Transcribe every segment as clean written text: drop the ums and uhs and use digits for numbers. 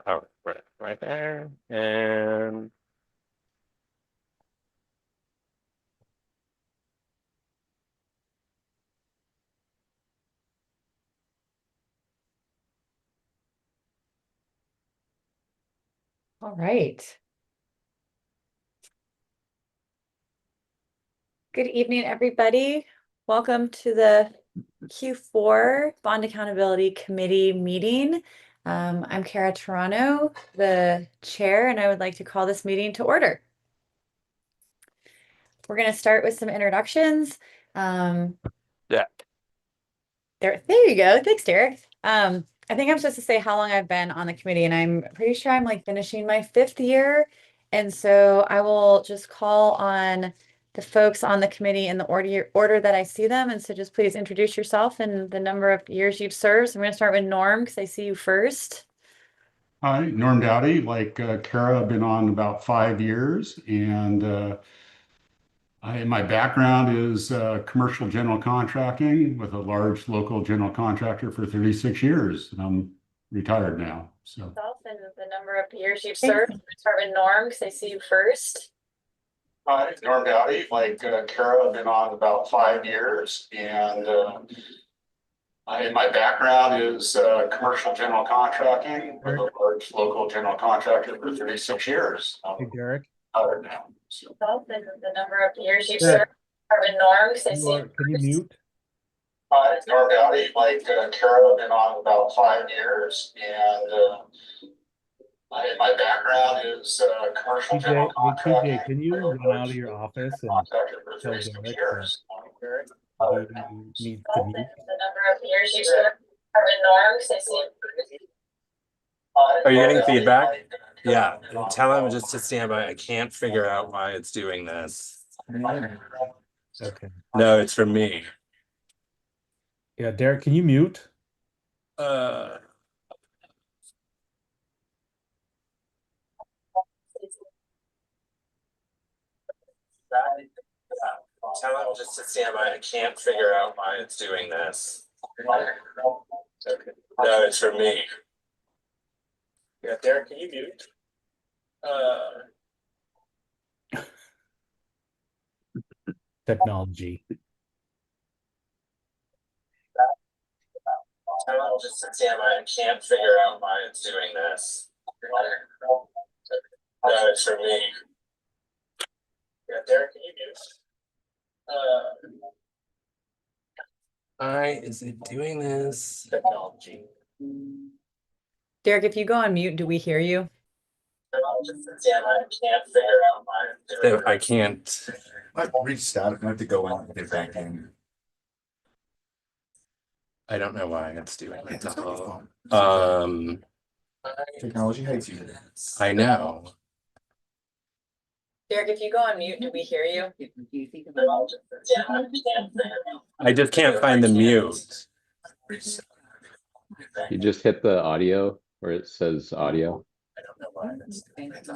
Oh, right there. And All right. Good evening, everybody. Welcome to the Q4 Bond Accountability Committee meeting. I'm Kara Toronto, the chair, and I would like to call this meeting to order. We're going to start with some introductions. yeah. There you go. Thanks, Derek. I think I'm supposed to say how long I've been on the committee, and I'm pretty sure I'm like finishing my 5th year. And so I will just call on the folks on the committee in the order that I see them. And so just please introduce yourself and the number of years you've served. So I'm going to start with Norm because I see you first. Hi, Norm Dowdy. Like Kara, I've been on about 5 years, and my background is commercial general contracting with a large local general contractor for 36 years. And I'm retired now. So, Yourself and the number of years you've Thanks. served. I'm going to start with Norm because I see you first. hi, Norm Dowdy. Like Kara, I've been on about 5 years, and my background is commercial general contracting with a large local general contractor for 36 years. Hey, Derek. Retired now. So. Yourself and the number of years you've Derek. served. Start with Norm because I see you Can you first. mute? Hi, Norm Dowdy. Like Kara, I've been on about 5 years, and my background is commercial general contracting. TJ, can you run out of your office and Contractor for tell 36 Derek years. he needs to mute? The number of years you've served. Start with Norm because I see you first. Are you getting feedback? Yeah. Tell him just to stand by. I can't figure out why it's doing this. Okay. No, it's for me. Yeah, Derek, can you mute? Uh, Tell him just to stand by. I can't figure out why it's doing this. Okay. No, it's for me. Yeah, Derek, can you mute? Technology. Tell him just to stand by. I can't figure out why it's doing this. No, it's for me. Yeah, Derek, can you mute? Why is it doing this? Technology. Derek, if you go on mute, do we hear you? I can't. I reached out. I have to go in and get back in. I don't know why it's doing Yeah, it. that's not your phone. Technology hates you. I know. Derek, if you go on mute, do we hear you? I just can't find the mute. You just hit the audio where it says audio. I don't know why that's It's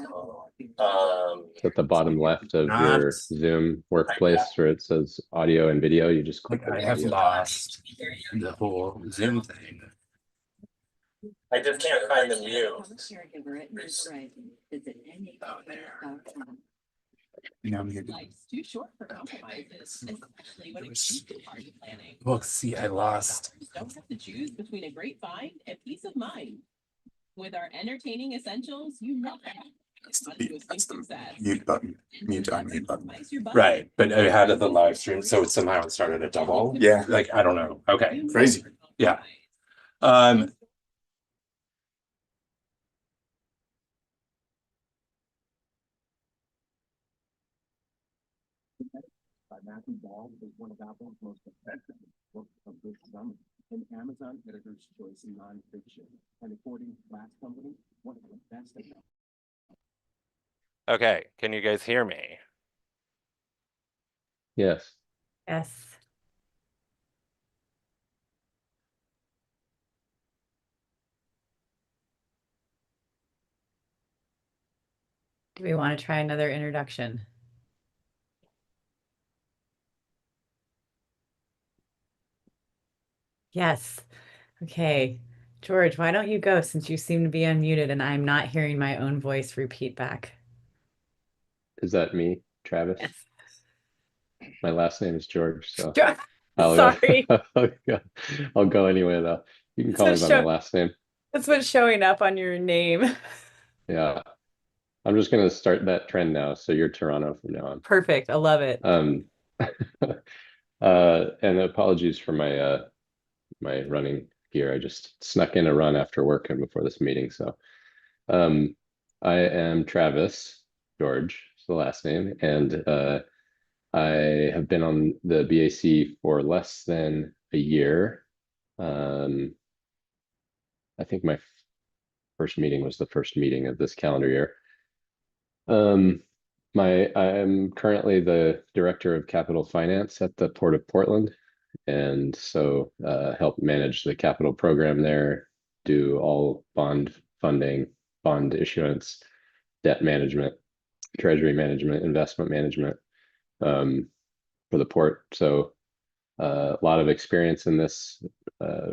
at the bottom left of your Zoom workplace where it says audio and video. You just click on I have audio. lost the whole Zoom thing. I just can't find the mute. Oh, there. You know, I'm here. Life's too short for compromises, especially when it comes to party planning. Well, see, I lost. Don't have to choose between a great find and peace of mind. With our entertaining essentials, you never have That's to the mute button. Mute unmute button. Right, but I had it the live stream, so it somehow started a double. Yeah. Like, I don't know. Okay. Crazy. Yeah. By Matthew Ball is one of Apple's most effective books of this summer, an Amazon Editor's Choice in nonfiction, and according to Fast Company, one of the best. Okay, can you guys hear me? Yes. Yes. Do we want to try another introduction? Yes. Okay. George, why don't you go since you seem to be unmuted and I'm not hearing my own voice repeat back? Is that me, Travis? Yes. My last name is George, so George, I'll sorry. I'll go anyway though. You can That's call me what's by my show- last name. that's what's showing up on your name. Yeah. I'm just gonna start that trend now. So you're Toronto from now on. Perfect. I love it. And apologies for my running here. I just snuck in a run after work and before this meeting. So I am Travis George, is the last name, and I have been on the BAC for less than a year. I think my first meeting was the first meeting of this calendar year. I'm currently the director of capital finance at the Port of Portland, and so help manage the capital program there, do all bond funding, bond issuance, debt management, treasury management, investment management for the port. So a lot of experience in this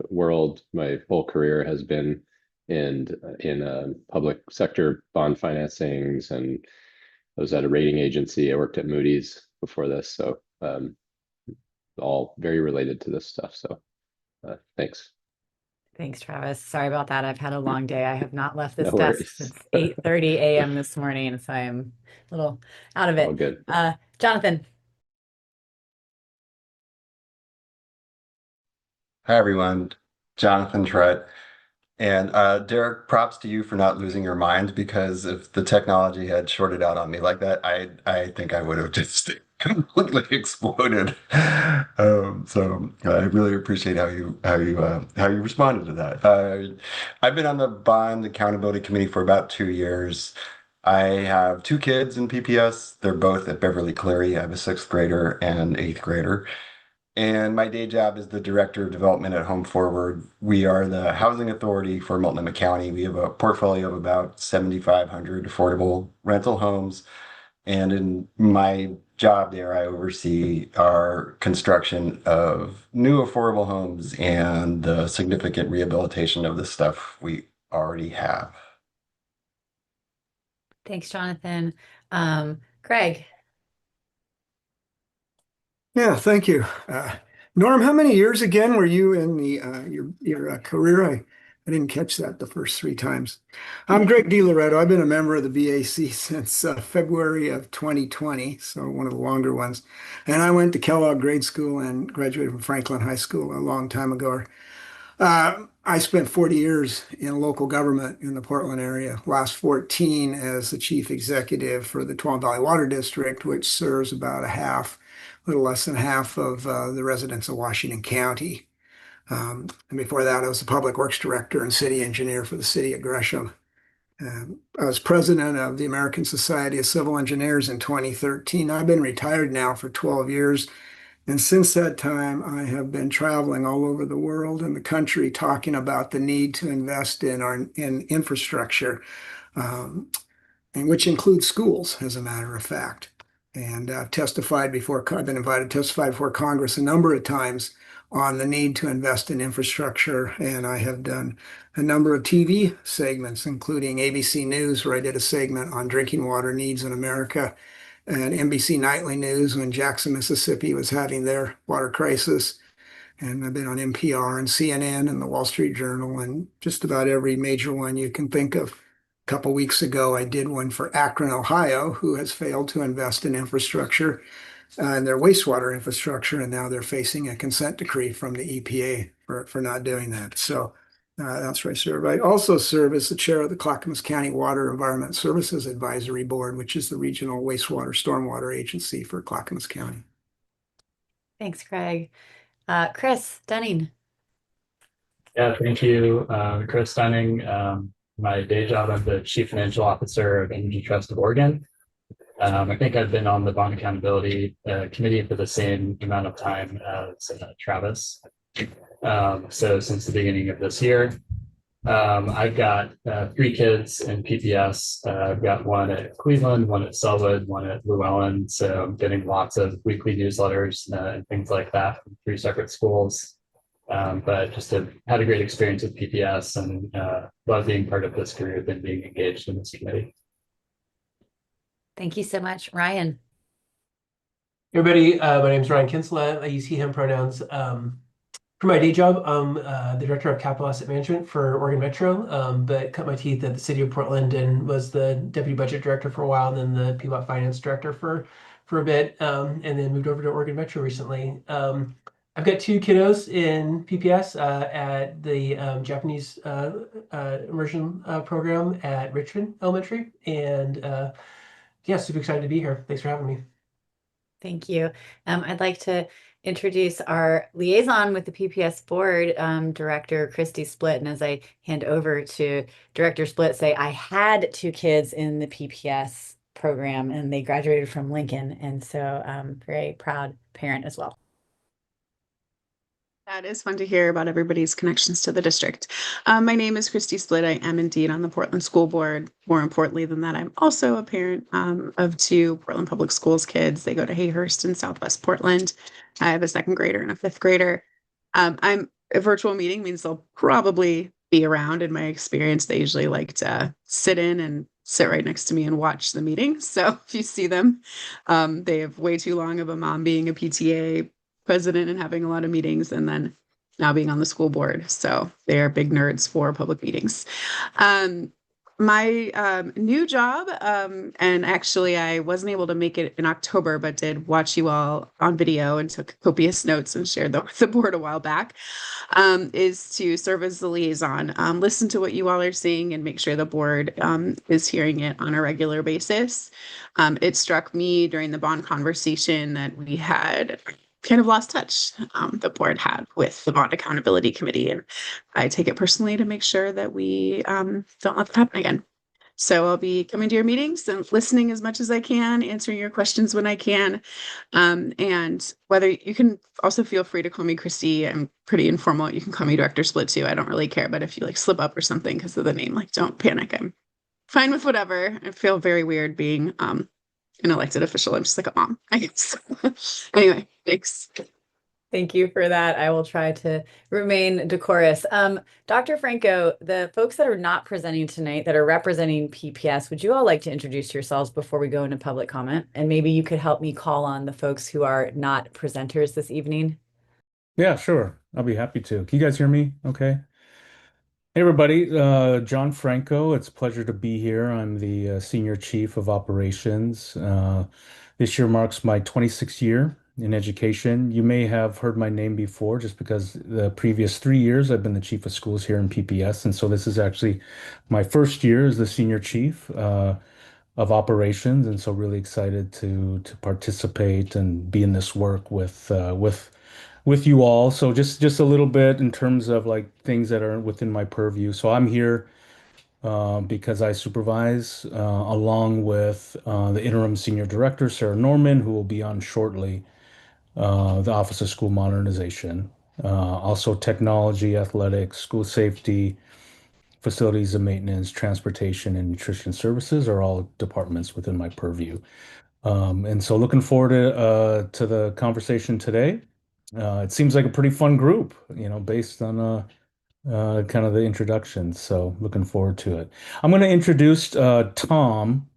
world. My whole career has been in public sector bond financings, and I was at a rating agency. I worked at Moody's before this, so all very related to this stuff. So thanks. Thanks, Travis. Sorry about that. I've had a long day. I have not left this No desk worries. since 8:30 a.m. this morning, so I'm a little out of All it. good. Jonathan. Hi, everyone. Jonathan Truett. And Derek, props to you for not losing your mind, because if the technology had shorted out on me like that, I think I would have just completely exploded. So I really appreciate how you responded to that. I've been on the Bond Accountability Committee for about 2 years. I have two kids in PPS. They're both at Beverly Cleary. I have a sixth grader and eighth grader. And my day job is the director of development at Home Forward. We are the housing authority for Multnomah County. We have a portfolio of about 7,500 affordable rental homes. And in my job there, I oversee our construction of new affordable homes and the significant rehabilitation of the stuff we already have. Thanks, Jonathan. Craig. Yeah, thank you. Norm, how many years again were you in the your career? I didn't catch that the first 3 times. I'm Greg DiLoretto. I've been a member of the BAC since February of 2020, so one of the longer ones. And I went to Kellogg Grade School and graduated from Franklin High School a long time ago. I spent 40 years in local government in the Portland area, last 14 as the chief executive for the Tuolumne Valley Water District, which serves about a little less than half of the residents of Washington County. And before that, I was the public works director and city engineer for the city of Gresham. I was president of the American Society of Civil Engineers in 2013. I've been retired now for 12 years. And since that time, I have been traveling all over the world and the country talking about the need to invest in infrastructure, and which includes schools, as a matter of fact. And I've been invited to testify before Congress a number of times on the need to invest in infrastructure. And I have done a number of TV segments, including ABC News, where I did a segment on drinking water needs in America, and NBC Nightly News when Jackson, Mississippi was having their water crisis. And I've been on NPR and CNN and the Wall Street Journal and just about every major one you can think of. A couple weeks ago, I did one for Akron, Ohio, who has failed to invest in infrastructure and their wastewater infrastructure, and now they're facing a consent decree from the EPA for not doing that. So that's where I serve. I also serve as the chair of the Clackamas County Water Environment Services Advisory Board, which is the regional wastewater stormwater agency for Clackamas County. Thanks, Craig. Chris Dunning. Yeah, thank you. Chris Dunning. My day job, I'm the Chief Financial Officer of Energy Trust of Oregon. I think I've been on the Bond Accountability Committee for the same amount of time as Travis. So since the beginning of this year. I've got 3 kids in PPS. I've got one at Cleveland, one at Selwood, one at Llewellyn. So I'm getting lots of weekly newsletters and things like that from 3 separate schools. But just had a great experience with PPS and love being part of this group and being engaged in this committee. Thank you so much, Ryan. Hey everybody, my name is Ryan Kinsella. I use he, him pronouns. For my day job, I'm the director of capital asset management for Oregon Metro, but cut my teeth at the city of Portland and was the deputy budget director for a while, and then the PBOT finance director for a bit, and then moved over to Oregon Metro recently. I've got two kiddos in PPS at the Japanese immersion program at Richmond Elementary, and yeah, super excited to be here. Thanks for having me. Thank you. I'd like to introduce our liaison with the PPS board, Director Christy Splitt. And as I hand over to Director Splitt, say I had two kids in the PPS program and they graduated from Lincoln. And so I'm very proud parent as well. That is fun to hear about everybody's connections to the district. My name is Christy Splitt. I am indeed on the Portland School Board. More importantly than that, I'm also a parent of two Portland Public Schools kids. They go to Hayhurst in Southwest Portland. I have a second grader and a fifth grader. A virtual meeting means they'll probably be around. In my experience, they usually like to sit in and sit right next to me and watch the meeting. So if you see them, they have way too long of a mom being a PTA president and having a lot of meetings, and then now being on the school board. So they are big nerds for public meetings. My new job, and actually I wasn't able to make it in October, but did watch you all on video and took copious notes and shared them with the board a while back, is to serve as the liaison, listen to what you all are seeing and make sure the board is hearing it on a regular basis. It struck me during the bond conversation that we had kind of lost touch, the board had with the Bond Accountability Committee. And I take it personally to make sure that we don't let that happen again. So I'll be coming to your meetings and listening as much as I can, answering your questions when I can. And whether you can also feel free to call me Christy. I'm pretty informal. You can call me Director Splitt too. I don't really care. But if you like slip up or something because of the name, like don't panic. I'm fine with whatever. I feel very weird being an elected official. I'm just like a mom, I guess. Anyway, thanks. Thank you for that. I will try to remain decorous. Dr. Franco, the folks that are not presenting tonight that are representing PPS, would you all like to introduce yourselves before we go into public comment? And maybe you could help me call on the folks who are not presenters this evening. Yeah, sure. I'll be happy to. Can you guys hear me? Okay. Hey everybody, John Franco. It's a pleasure to be here. I'm the Senior Chief of Operations. This year marks my 26th year in education. You may have heard my name before just because the previous 3 years I've been the Chief of Schools here in PPS. And so this is actually my first year as the Senior Chief of Operations. And so really excited to participate and be in this work with you all. So just a little bit in terms of like things that are within my purview. So I'm here because I supervise along with the interim senior director, Sarah Norman, who will be on shortly, the Office of School Modernization. Also technology, athletics, school safety, facilities and maintenance, transportation, and nutrition services are all departments within my purview. And so looking forward to the conversation today. It seems like a pretty fun group, based on kind of the introduction. So looking forward to it. I'm going to introduce Tom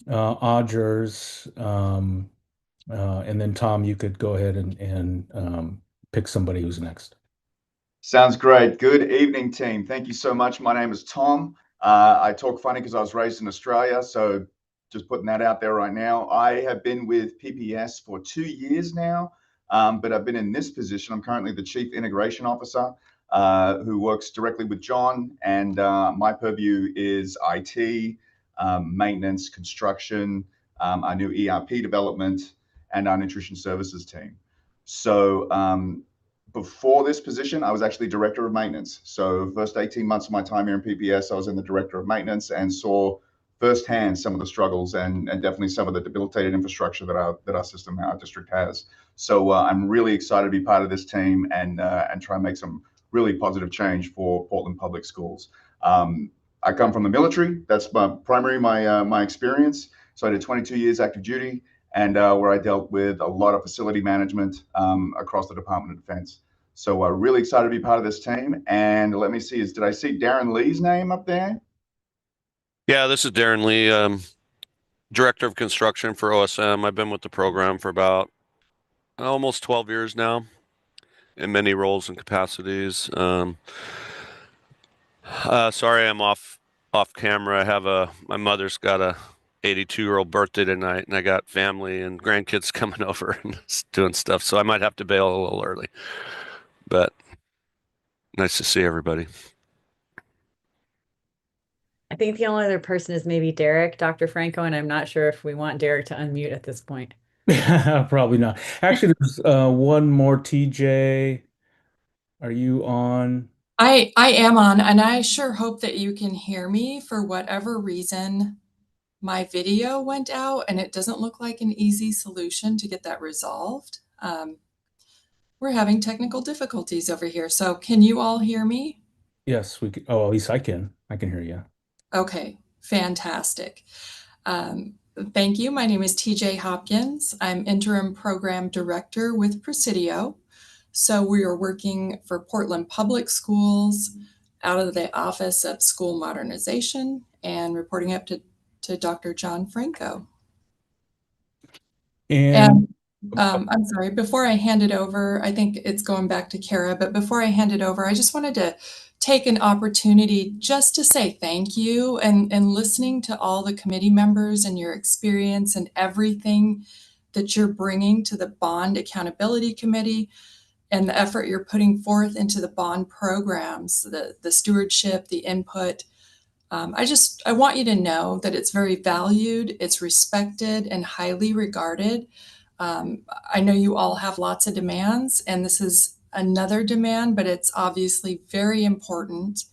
Odgers, and then Tom, you could go ahead and pick somebody who's next. Sounds great. Good evening, team. Thank you so much. My name is Tom. I talk funny because I was raised in Australia, so just putting that out there right now. I have been with PPS for 2 years now. But I've been in this position. I'm currently the Chief Integration Officer who works directly with John, and my purview is IT, maintenance, construction, our new ERP development, and our nutrition services team. So before this position, I was actually Director of Maintenance. So first 18 months of my time here in PPS, I was in the Director of Maintenance and saw firsthand some of the struggles and definitely some of the debilitated infrastructure that our system, our district has. So I'm really excited to be part of this team and try and make some really positive change for Portland Public Schools. I come from the military. That's my experience. So I did 22 years active duty, and where I dealt with a lot of facility management across the Department of Defense. So we're really excited to be part of this team. And let me see, did I see Darren Lee's name up there? Yeah, this is Darren Lee, Director of Construction for OSM. I've been with the program for about almost 12 years now in many roles and capacities. Sorry, I'm off camera. My mother's got a 82-year-old birthday tonight, and I got family and grandkids coming over and doing stuff, so I might have to bail a little early. But nice to see everybody. I think the only other person is maybe Derek, Dr. Franco, and I'm not sure if we want Derek to unmute at this point. Probably not. Actually, there's one more. TJ, are you on? I am on, and I sure hope that you can hear me. For whatever reason, my video went out, and it doesn't look like an easy solution to get that resolved. We're having technical difficulties over here. So can you all hear me? Yes, we can. Oh, at least I can. I can hear you. Okay, fantastic. Thank you. My name is TJ Hopkins. I'm Interim Program Director with Presidio. So we are working for Portland Public Schools out of the Office of School Modernization and reporting up to Dr. John Franco. And I'm sorry, before I hand it over, I think it's going back to Kara, but before I hand it over, I just wanted to take an opportunity just to say thank you and listening to all the committee members and your experience and everything that you're bringing to the Bond Accountability Committee and the effort you're putting forth into the bond programs, the stewardship, the input. I want you to know that it's very valued, it's respected and highly regarded. I know you all have lots of demands, and this is another demand, but it's obviously very important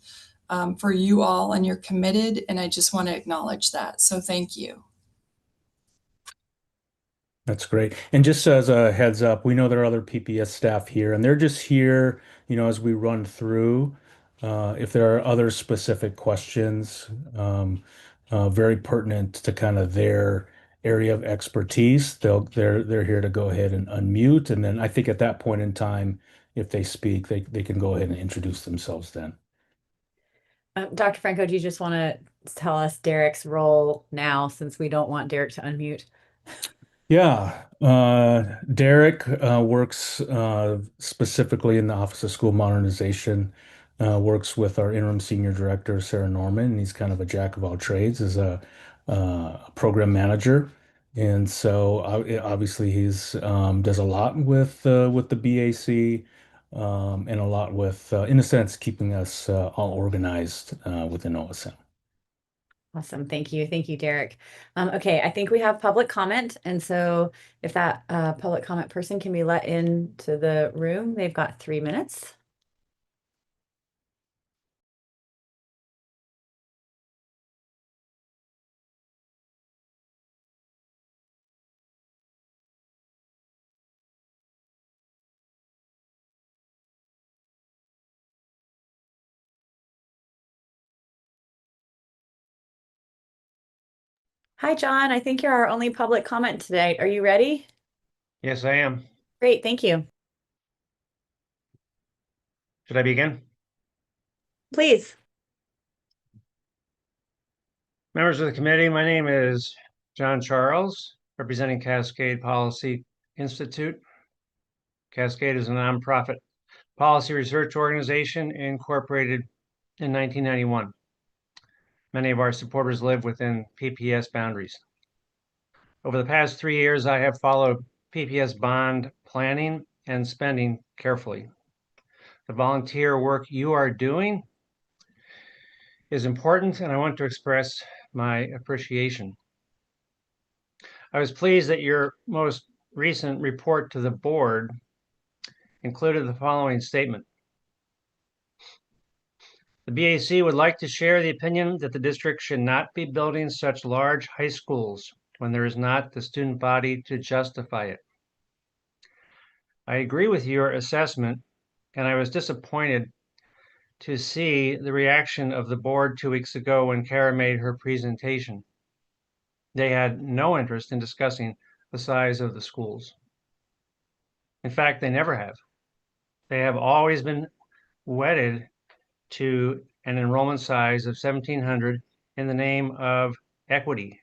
for you all, and you're committed, and I just want to acknowledge that. So thank you. That's great. And just as a heads up, we know there are other PPS staff here, and they're just here, as we run through. If there are other specific questions, very pertinent to kind of their area of expertise, they're here to go ahead and unmute. And then I think at that point in time, if they speak, they can go ahead and introduce themselves then. Dr. Franco, do you just want to tell us Derek's role now, since we don't want Derek to unmute? Yeah, Derek works specifically in the Office of School Modernization, works with our interim senior director, Sarah Norman, and he's kind of a jack of all trades as a program manager. And so obviously he's does a lot with the BAC and a lot with, in a sense, keeping us all organized within OSM. Awesome. Thank you. Thank you, Derek. Okay, I think we have public comment. And so if that public comment person can be let into the room, they've got 3 minutes. Hi, John. I think you're our only public comment today. Are you ready? Yes, I am. Great. Thank you. Should I begin? Please. Members of the committee, my name is John Charles, representing Cascade Policy Institute. Cascade is a nonprofit policy research organization incorporated in 1991. Many of our supporters live within PPS boundaries. Over the past 3 years, I have followed PPS bond planning and spending carefully. The volunteer work you are doing is important, and I want to express my appreciation. I was pleased that your most recent report to the board included the following statement. The BAC would like to share the opinion that the district should not be building such large high schools when there is not the student body to justify it. I agree with your assessment, and I was disappointed to see the reaction of the board 2 weeks ago when Kara made her presentation. They had no interest in discussing the size of the schools. In fact, they never have. They have always been wedded to an enrollment size of 1,700 in the name of equity,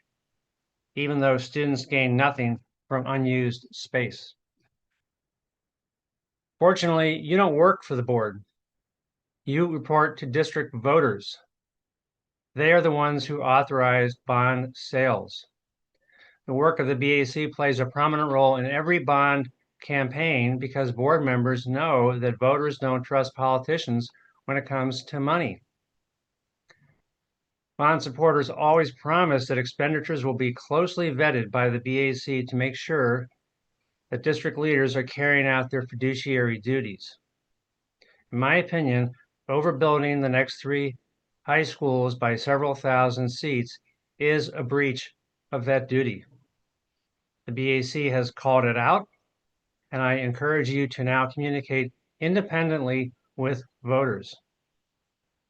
even though students gain nothing from unused space. Fortunately, you don't work for the board. You report to district voters. They are the ones who authorize bond sales. The work of the BAC plays a prominent role in every bond campaign because board members know that voters don't trust politicians when it comes to money. Bond supporters always promise that expenditures will be closely vetted by the BAC to make sure that district leaders are carrying out their fiduciary duties. In my opinion, overbuilding the next 3 high schools by several thousand seats is a breach of that duty. The BAC has called it out, and I encourage you to now communicate independently with voters.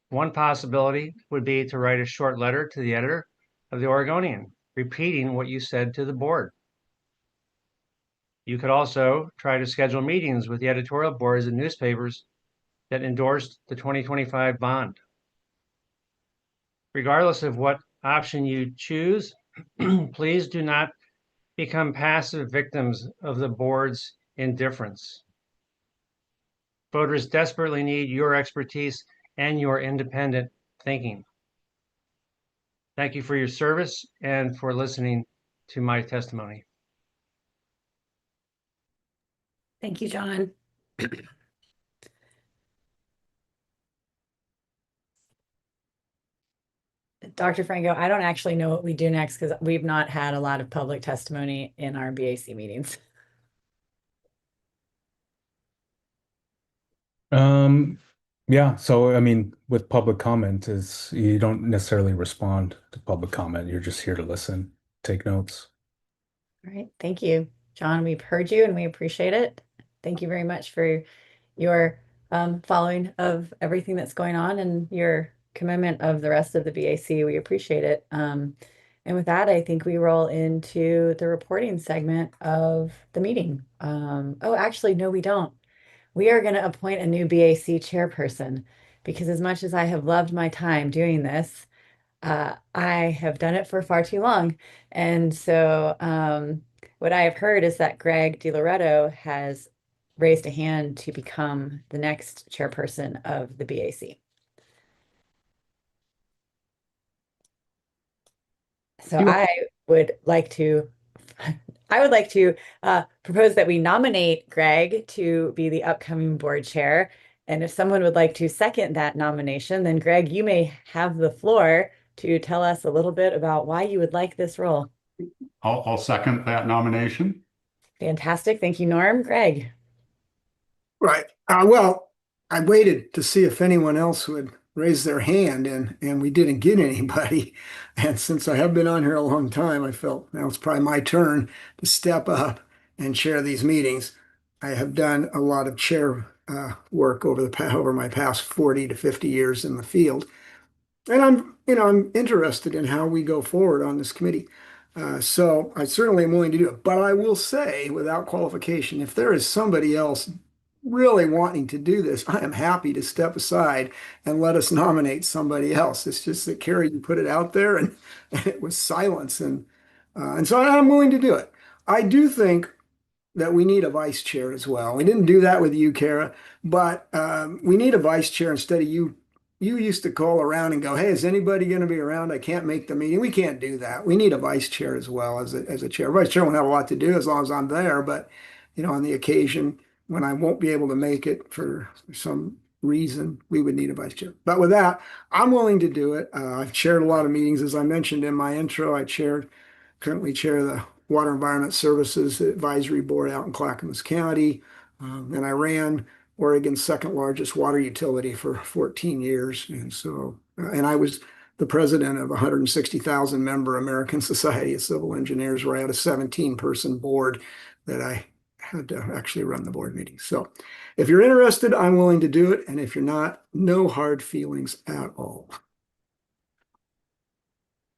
One possibility would be to write a short letter to the editor of the Oregonian, repeating what you said to the board. You could also try to schedule meetings with the editorial boards and newspapers that endorsed the 2025 bond. Regardless of what option you choose, please do not become passive victims of the board's indifference. Voters desperately need your expertise and your independent thinking. Thank you for your service and for listening to my testimony. Thank you, John. Dr. Franco, I don't actually know what we do next because we've not had a lot of public testimony in our BAC meetings. Yeah, so I mean, with public comment is you don't necessarily respond to public comment. You're just here to listen, take notes. All right, thank you, John. We've heard you and we appreciate it. Thank you very much for your following of everything that's going on and your commitment of the rest of the BAC. We appreciate it. And with that, I think we roll into the reporting segment of the meeting. Oh, actually, no, we don't. We are going to appoint a new BAC chairperson because as much as I have loved my time doing this, I have done it for far too long. And so what I have heard is that Greg DiLoretto has raised a hand to become the next chairperson of the BAC. So I would like to propose that we nominate Greg to be the upcoming board chair. And if someone would like to second that nomination, then Greg, you may have the floor to tell us a little bit about why you would like this role. I'll second that nomination. Fantastic. Thank you, Norm. Greg. Right. Well, I waited to see if anyone else would raise their hand and we didn't get anybody. And since I have been on here a long time, I felt now it's probably my turn to step up and chair these meetings. I have done a lot of chair work over my past 40 to 50 years in the field. And I'm interested in how we go forward on this committee. So I certainly am willing to do it. But I will say, without qualification, if there is somebody else really wanting to do this, I am happy to step aside and let us nominate somebody else. It's just that Carrie, you put it out there and it was silence. And so I'm willing to do it. I do think that we need a vice chair as well. We didn't do that with you, Kara, but we need a vice chair instead of you. You used to call around and go, hey, is anybody going to be around? I can't make the meeting. We can't do that. We need a vice chair as well as a chair. Vice chair won't have a lot to do as long as I'm there, but on the occasion when I won't be able to make it for some reason, we would need a vice chair. But with that, I'm willing to do it. I've chaired a lot of meetings. As I mentioned in my intro, I currently chair the Water Environment Services Advisory Board out in Clackamas County. And I ran Oregon's second largest water utility for 14 years. And I was the president of a 160,000 member American Society of Civil Engineers, where I had a 17-person board that I had to actually run the board meeting. So if you're interested, I'm willing to do it. And if you're not, no hard feelings at all.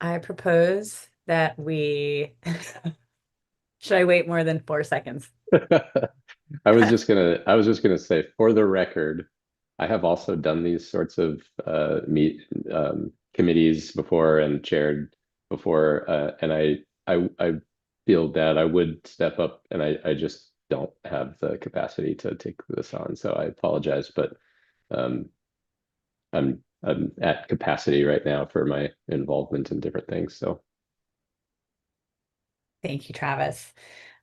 I propose that we, should I wait more than 4 seconds? I was just gonna say, for the record, I have also done these sorts of committees before and chaired before, and I feel that I would step up, and I just don't have the capacity to take this on, so I apologize, but um, I'm at capacity right now for my involvement in different things. So Thank you, Travis.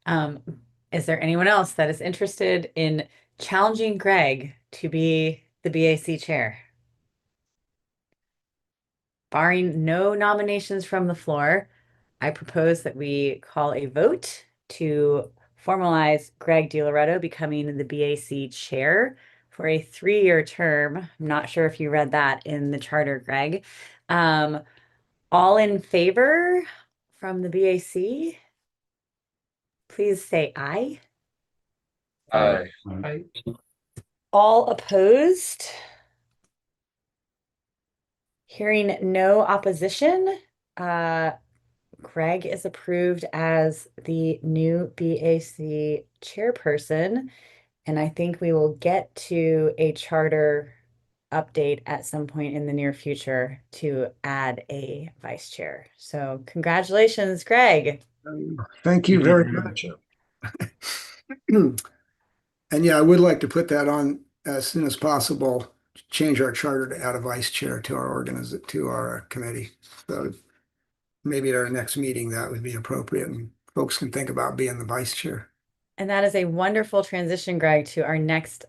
Is there anyone else that is interested in challenging Greg to be the BAC chair? Barring no nominations from the floor, I propose that we call a vote to formalize Greg DiLoretto becoming the BAC chair for a 3-year term. I'm not sure if you read that in the charter, Greg. All in favor from the BAC? Please say aye. Aye. All opposed? Hearing no opposition, Greg is approved as the new BAC chairperson, and I think we will get to a charter update at some point in the near future to add a vice chair. So congratulations, Greg. Thank you very much. And yeah, I would like to put that on as soon as possible, change our charter to add a vice chair to our committee. So maybe at our next meeting, that would be appropriate and folks can think about being the vice chair. And that is a wonderful transition, Greg, to our next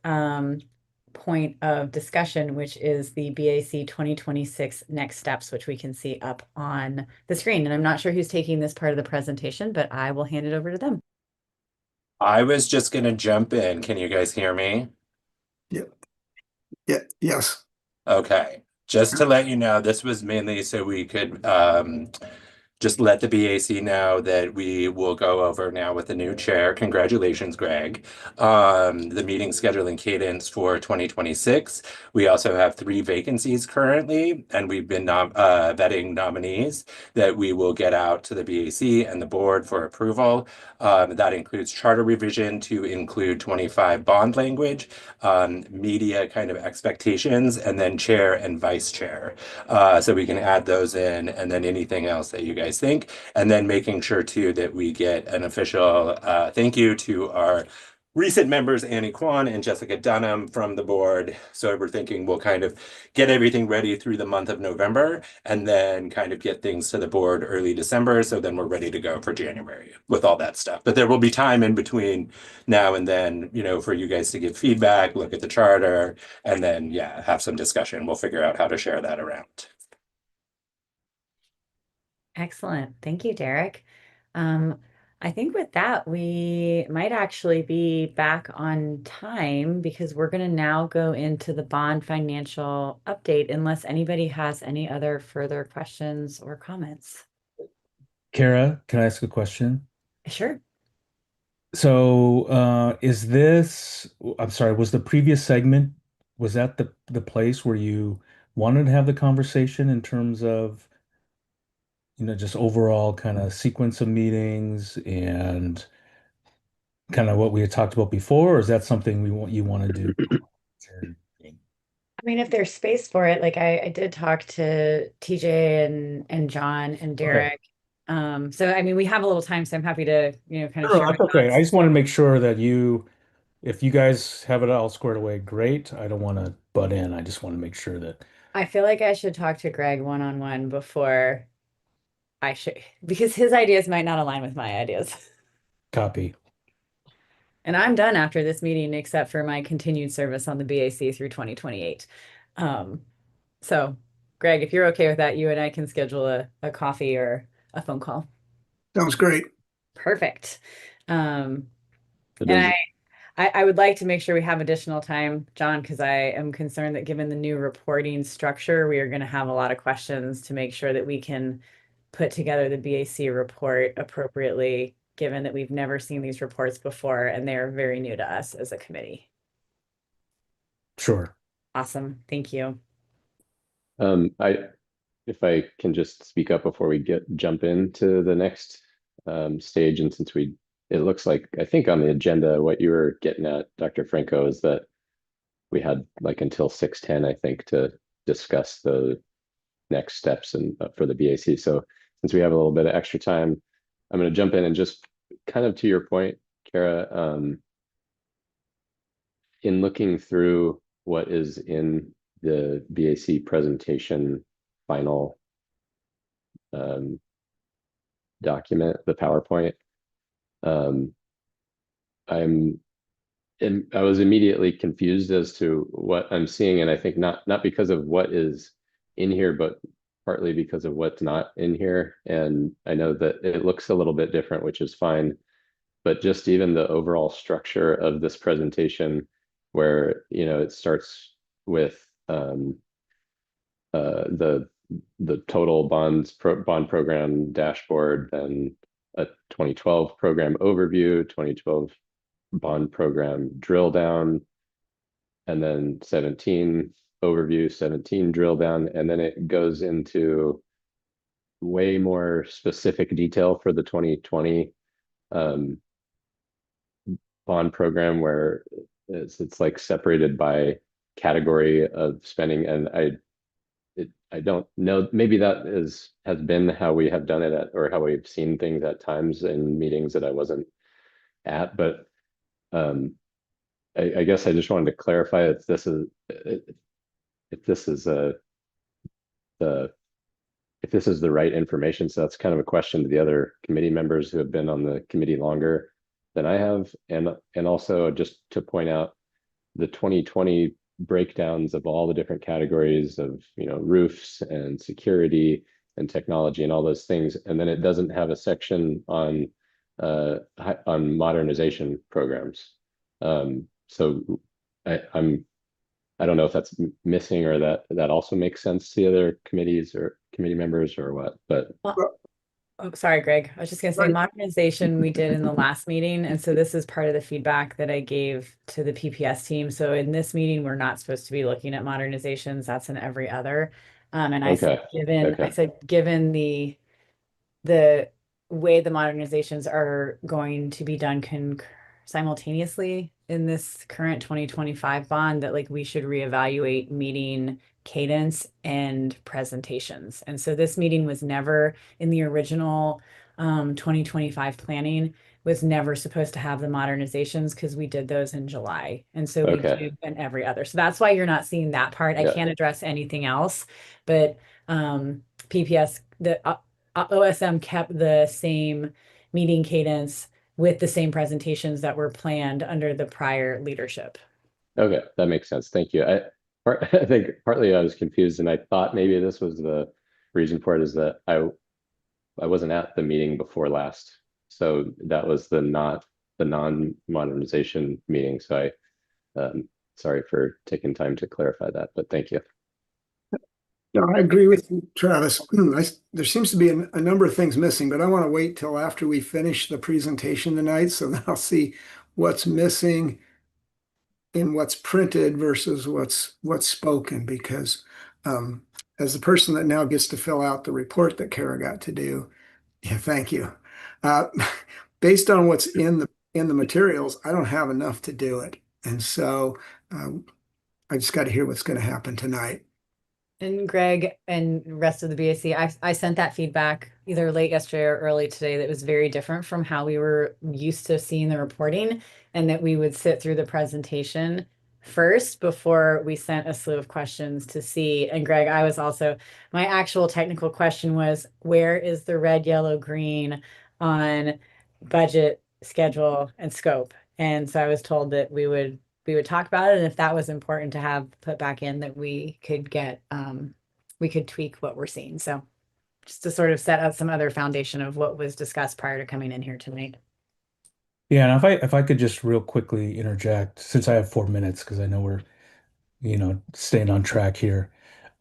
point of discussion, which is the BAC 2026 next steps, which we can see up on the screen. And I'm not sure who's taking this part of the presentation, but I will hand it over to them. I was just gonna jump in. Can you guys hear me? Yes. Okay, just to let you know, this was mainly so we could just let the BAC know that we will go over now with the new chair. Congratulations, Greg. The meeting scheduling cadence for 2026. We also have 3 vacancies currently, and we've been vetting nominees that we will get out to the BAC and the board for approval. That includes charter revision to include 25 bond language, media kind of expectations, and then chair and vice chair. So we can add those in, and then anything else that you guys think, and then making sure too that we get an official thank you to our recent members, Annie Kwan and Jessica Dunham from the board. So we're thinking we'll kind of get everything ready through the month of November and then kind of get things to the board early December. So then we're ready to go for January with all that stuff. But there will be time in between now and then, you know, for you guys to give feedback, look at the charter, and then, yeah, have some discussion. We'll figure out how to share that around. Excellent. Thank you, Derek. I think with that, we might actually be back on time because we're going to now go into the bond financial update unless anybody has any other further questions or comments. Kara, can I ask a question? Sure. So I'm sorry, was the previous segment, was that the place where you wanted to have the conversation in terms of, you know, just overall kind of sequence of meetings and kind of what we had talked about before, or is that something you want to do? I mean, if there's space for it, like I did talk to TJ and John and Derek. So I mean, we have a little time, so I'm happy to, you know, kind of share. That's okay. I just want to make sure that if you guys have it all squared away, great. I don't want to butt in. I just want to make sure that. I feel like I should talk to Greg one-on-one before I should, because his ideas might not align with my ideas. Copy. And I'm done after this meeting, except for my continued service on the BAC through 2028. So Greg, if you're okay with that, you and I can schedule a coffee or a phone call. Sounds great. Perfect. And I would like to make sure we have additional time, John, because I am concerned that given the new reporting structure, we are going to have a lot of questions to make sure that we can put together the BAC report appropriately, given that we've never seen these reports before and they're very new to us as a committee. Sure. Awesome. Thank you. If I can just speak up before we jump into the next stage, and since we it looks like, I think on the agenda, what you were getting at, Dr. Franco, is that we had like until 6:10, I think, to discuss the next steps and for the BAC. So since we have a little bit of extra time, I'm going to jump in and just kind of to your point, Kara, in looking through what is in the BAC presentation final document, the PowerPoint, I was immediately confused as to what I'm seeing, and I think not because of what is in here, but partly because of what's not in here. And I know that it looks a little bit different, which is fine, but just even the overall structure of this presentation, where it starts with the total bond program dashboard, then a 2012 program overview, 2012 bond program drill down, and then 17 overview, 17 drill down, and then it goes into way more specific detail for the 2020 bond program, where it's like separated by category of spending. And I don't know, maybe that has been how we have done it or how we've seen things at times in meetings that I wasn't at, but I guess I just wanted to clarify if this is the right information. So that's kind of a question to the other committee members who have been on the committee longer than I have, and also just to point out the 2020 breakdowns of all the different categories of roofs and security and technology and all those things, and then it doesn't have a section on modernization programs. So I don't know if that's missing or that also makes sense to the other committees or committee members or what, but Oh, sorry, Greg. I was just gonna say modernization we did in the last meeting. And so this is part of the feedback that I gave to the PPS team. So in this meeting, we're not supposed to be looking at modernizations. That's in every other. And I said, given the way the modernizations are going to be done simultaneously in this current 2025 bond, that like we should reevaluate meeting cadence and presentations. And so this meeting was never in the original 2025 planning, was never supposed to have the modernizations because we did those in July. And so we do in every other. So that's why you're not seeing that part. I can't address anything else, but PPS, the OSM kept the same meeting cadence with the same presentations that were planned under the prior leadership. Okay, that makes sense. Thank you. I think partly I was confused, and I thought maybe this was the reason for it, is that I wasn't at the meeting before last, so that was the non-modernization meeting. So sorry for taking time to clarify that, but thank you. No, I agree with you, Travis. There seems to be a number of things missing, but I want to wait till after we finish the presentation tonight, so that I'll see what's missing in what's printed versus what's spoken, because as the person that now gets to fill out the report that Kara got to do, thank you. Based on what's in the materials, I don't have enough to do it, and so I just got to hear what's going to happen tonight. And Greg and rest of the BAC, I sent that feedback either late yesterday or early today that was very different from how we were used to seeing the reporting, and that we would sit through the presentation first before we sent a slew of questions to see. And Greg, my actual technical question was, where is the red, yellow, green on budget, schedule, and scope? And so I was told that we would talk about it, and if that was important to have put back in, that we could tweak what we're seeing. So just to sort of set up some other foundation of what was discussed prior to coming in here tonight. Yeah, and if I could just real quickly interject, since I have 4 minutes, because I know we're staying on track here.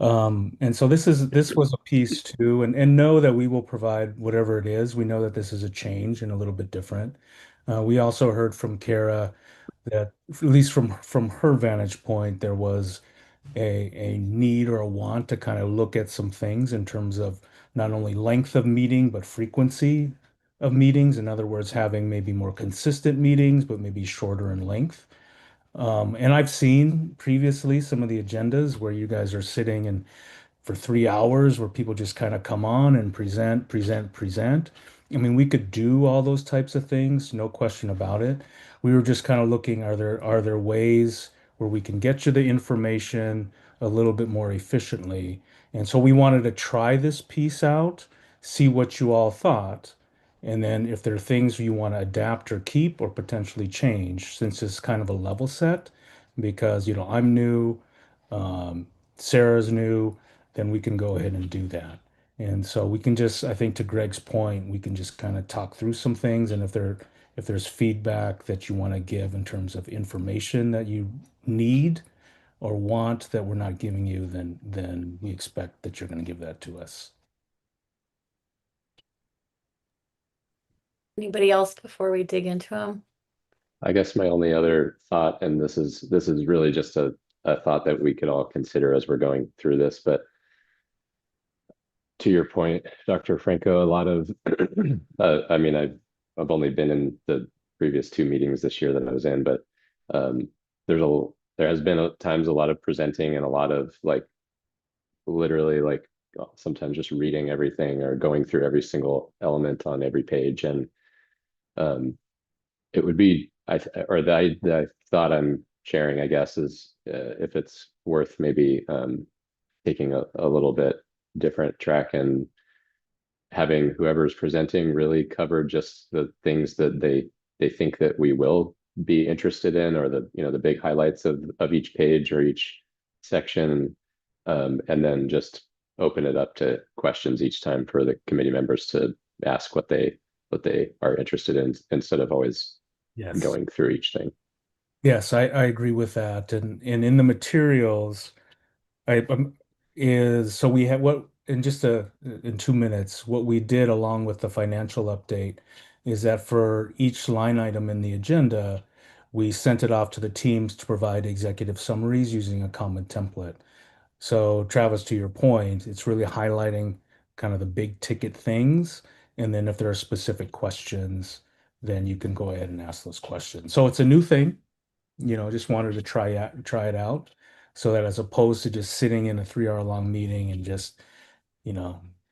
And so this was a piece too, and know that we will provide whatever it is. We know that this is a change and a little bit different. We also heard from Kara that, at least from her vantage point, there was a need or a want to kind of look at some things in terms of not only length of meeting, but frequency of meetings. In other words, having maybe more consistent meetings, but maybe shorter in length. And I've seen previously some of the agendas where you guys are sitting and for 3 hours where people just kind of come on and present. I mean, we could do all those types of things, no question about it. We were just kind of looking, are there ways where we can get you the information a little bit more efficiently? And so we wanted to try this piece out, see what you all thought. And then if there are things you want to adapt or keep or potentially change, since it's kind of a level set, because, I'm new, Sarah's new, then we can go ahead and do that. And so we can just, I think to Greg's point, we can just kind of talk through some things. And if there's feedback that you want to give in terms of information that you need or want that we're not giving you, then we expect that you're going to give that to us. Anybody else before we dig into them? I guess my only other thought, and this is really just a thought that we could all consider as we're going through this, but to your point, Dr. Franco, a lot of, I mean, I've only been in the previous 2 meetings this year that I was in, but there has been at times a lot of presenting and a lot of literally sometimes just reading everything or going through every single element on every page. And it would be, the thought I'm sharing, I guess, is if it's worth maybe taking a little bit different track and having whoever's presenting really cover just the things that they think that we will be interested in, or the big highlights of each page or each section, and then just open it up to questions each time for the committee members to ask what they are interested in, instead of always going through each thing. Yes, I agree with that. And in the materials, so we have in 2 minutes, what we did along with the financial update is that for each line item in the agenda, we sent it off to the teams to provide executive summaries using a common template. So Travis, to your point, it's really highlighting kind of the big ticket things. And then if there are specific questions, then you can go ahead and ask those questions. So it's a new thing, just wanted to try it out, so that as opposed to just sitting in a 3-hour long meeting and just,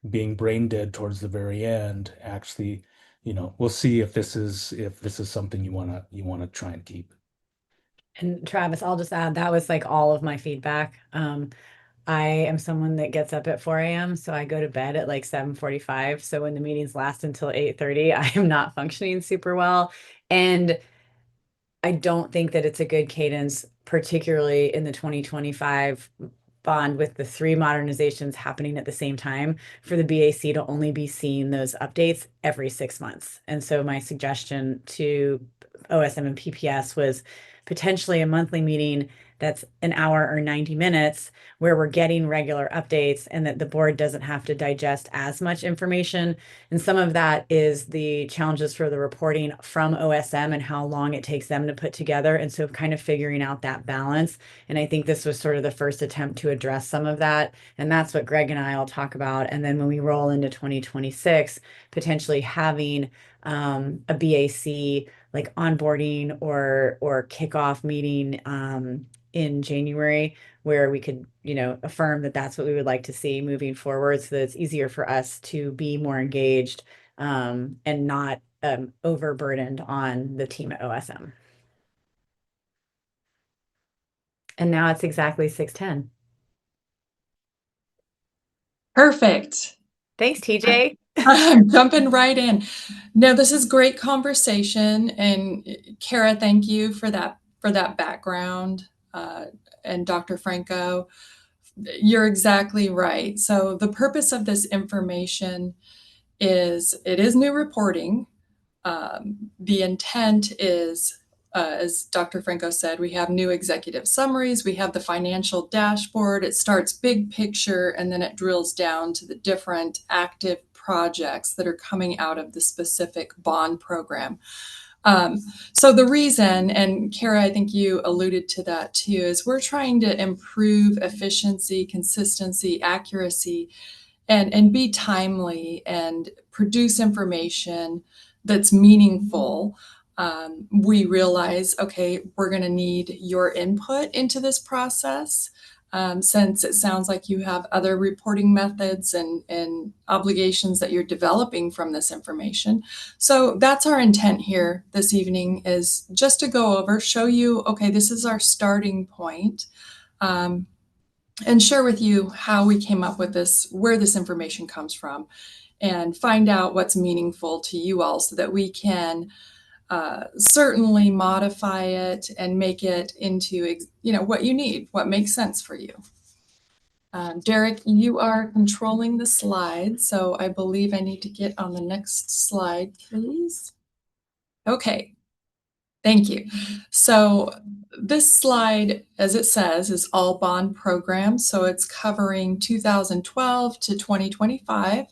being brain dead towards the very end, actually, we'll see if this is something you want to try and keep. And Travis, I'll just add, that was all of my feedback. I am someone that gets up at 4 a.m., so I go to bed at 7:45. So when the meetings last until 8:30, I am not functioning super well. And I don't think that it's a good cadence, particularly in the 2025 bond, with the 3 modernizations happening at the same time, for the BAC to only be seeing those updates every 6 months. And so my suggestion to OSM and PPS was potentially a monthly meeting that's an hour or 90 minutes where we're getting regular updates, and that the board doesn't have to digest as much information. And some of that is the challenges for the reporting from OSM and how long it takes them to put together. And so kind of figuring out that balance. And I think this was sort of the first attempt to address some of that. And that's what Greg and I will talk about. And then when we roll into 2026, potentially having a BAC onboarding or kickoff meeting in January, where we could, affirm that that's what we would like to see moving forward, so that it's easier for us to be more engaged and not overburdened on the team at OSM. And now it's exactly 6:10. Perfect. Thanks, TJ. I'm jumping right in. No, this is great conversation. And Kara, thank you for that background. And Dr. Franco, you're exactly right. So the purpose of this information is, it is new reporting. The intent is, as Dr. Franco said, we have new executive summaries, we have the financial dashboard. It starts big picture, and then it drills down to the different active projects that are coming out of the specific bond program. So the reason, and Kara, I think you alluded to that too, is we're trying to improve efficiency, consistency, accuracy, and be timely and produce information that's meaningful. We realize, okay, we're going to need your input into this process. Since it sounds like you have other reporting methods and obligations that you're developing from this information. So that's our intent here this evening, is just to go over, show you, okay, this is our starting point, and share with you how we came up with this, where this information comes from, and find out what's meaningful to you all so that we can certainly modify it and make it into, what you need, what makes sense for you. Derek, you are controlling the slide, so I believe I need to get on the next slide, please. Okay, thank you. So this slide, as it says, is all bond programs. So it's covering 2012 to 2025.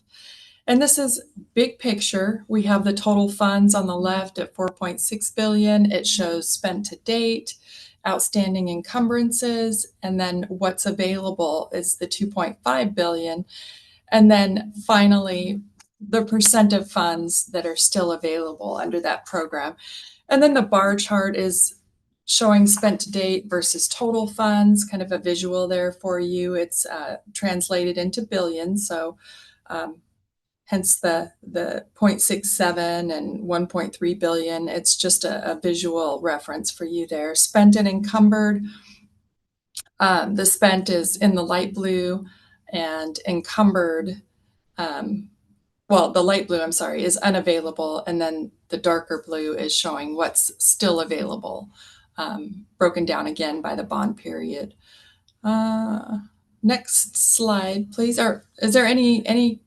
And this is big picture. We have the total funds on the left at 4.6 billion. It shows spent to date, outstanding encumbrances, and then what's available is the 2.5 billion. And then finally, the percent of funds that are still available under that program. And then the bar chart is showing spent to date versus total funds, kind of a visual there for you. It's translated into billions. So hence the 0.67 and 1.3 billion. It's just a visual reference for you there. Spent and encumbered. The spent is in the light blue, and encumbered, well, the light blue, I'm sorry, is unavailable, and then the darker blue is showing what's still available, broken down again by the bond period. Next slide, please. Is there any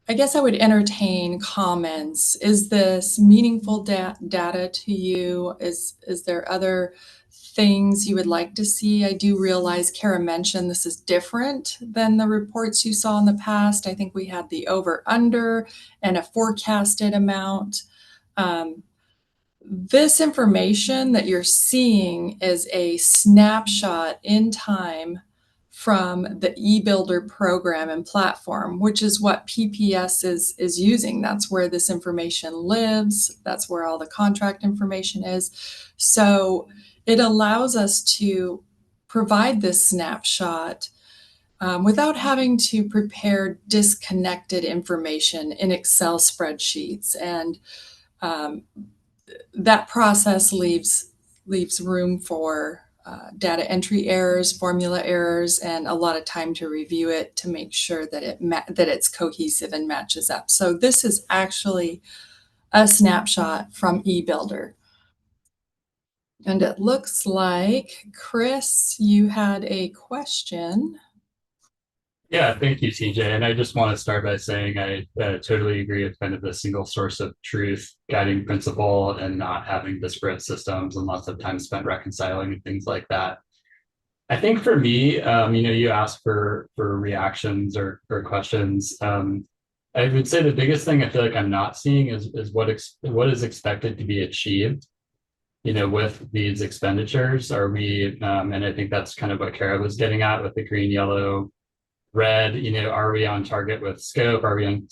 I guess I would entertain comments. Is this meaningful data to you? Is there other things you would like to see? I do realize Kara mentioned this is different than the reports you saw in the past. I think we had the over under and a forecasted amount. This information that you're seeing is a snapshot in time from the eBuilder program and platform, which is what PPS is using. That's where this information lives. That's where all the contract information is. So it allows us to provide this snapshot without having to prepare disconnected information in Excel spreadsheets. And that process leaves room for data entry errors, formula errors, and a lot of time to review it to make sure that it's cohesive and matches up. So this is actually a snapshot from eBuilder. And it looks like, Chris, you had a question. Yeah, thank you, TJ. And I just want to start by saying I totally agree with kind of the single source of truth guiding principle and not having disparate systems and lots of time spent reconciling and things like that. I think for me, you asked for reactions or questions. I would say the biggest thing I feel like I'm not seeing is what is expected to be achieved, with these expenditures. Are we, and I think that's kind of what Kara was getting at with the green, yellow, red, are we on target with scope? Are we on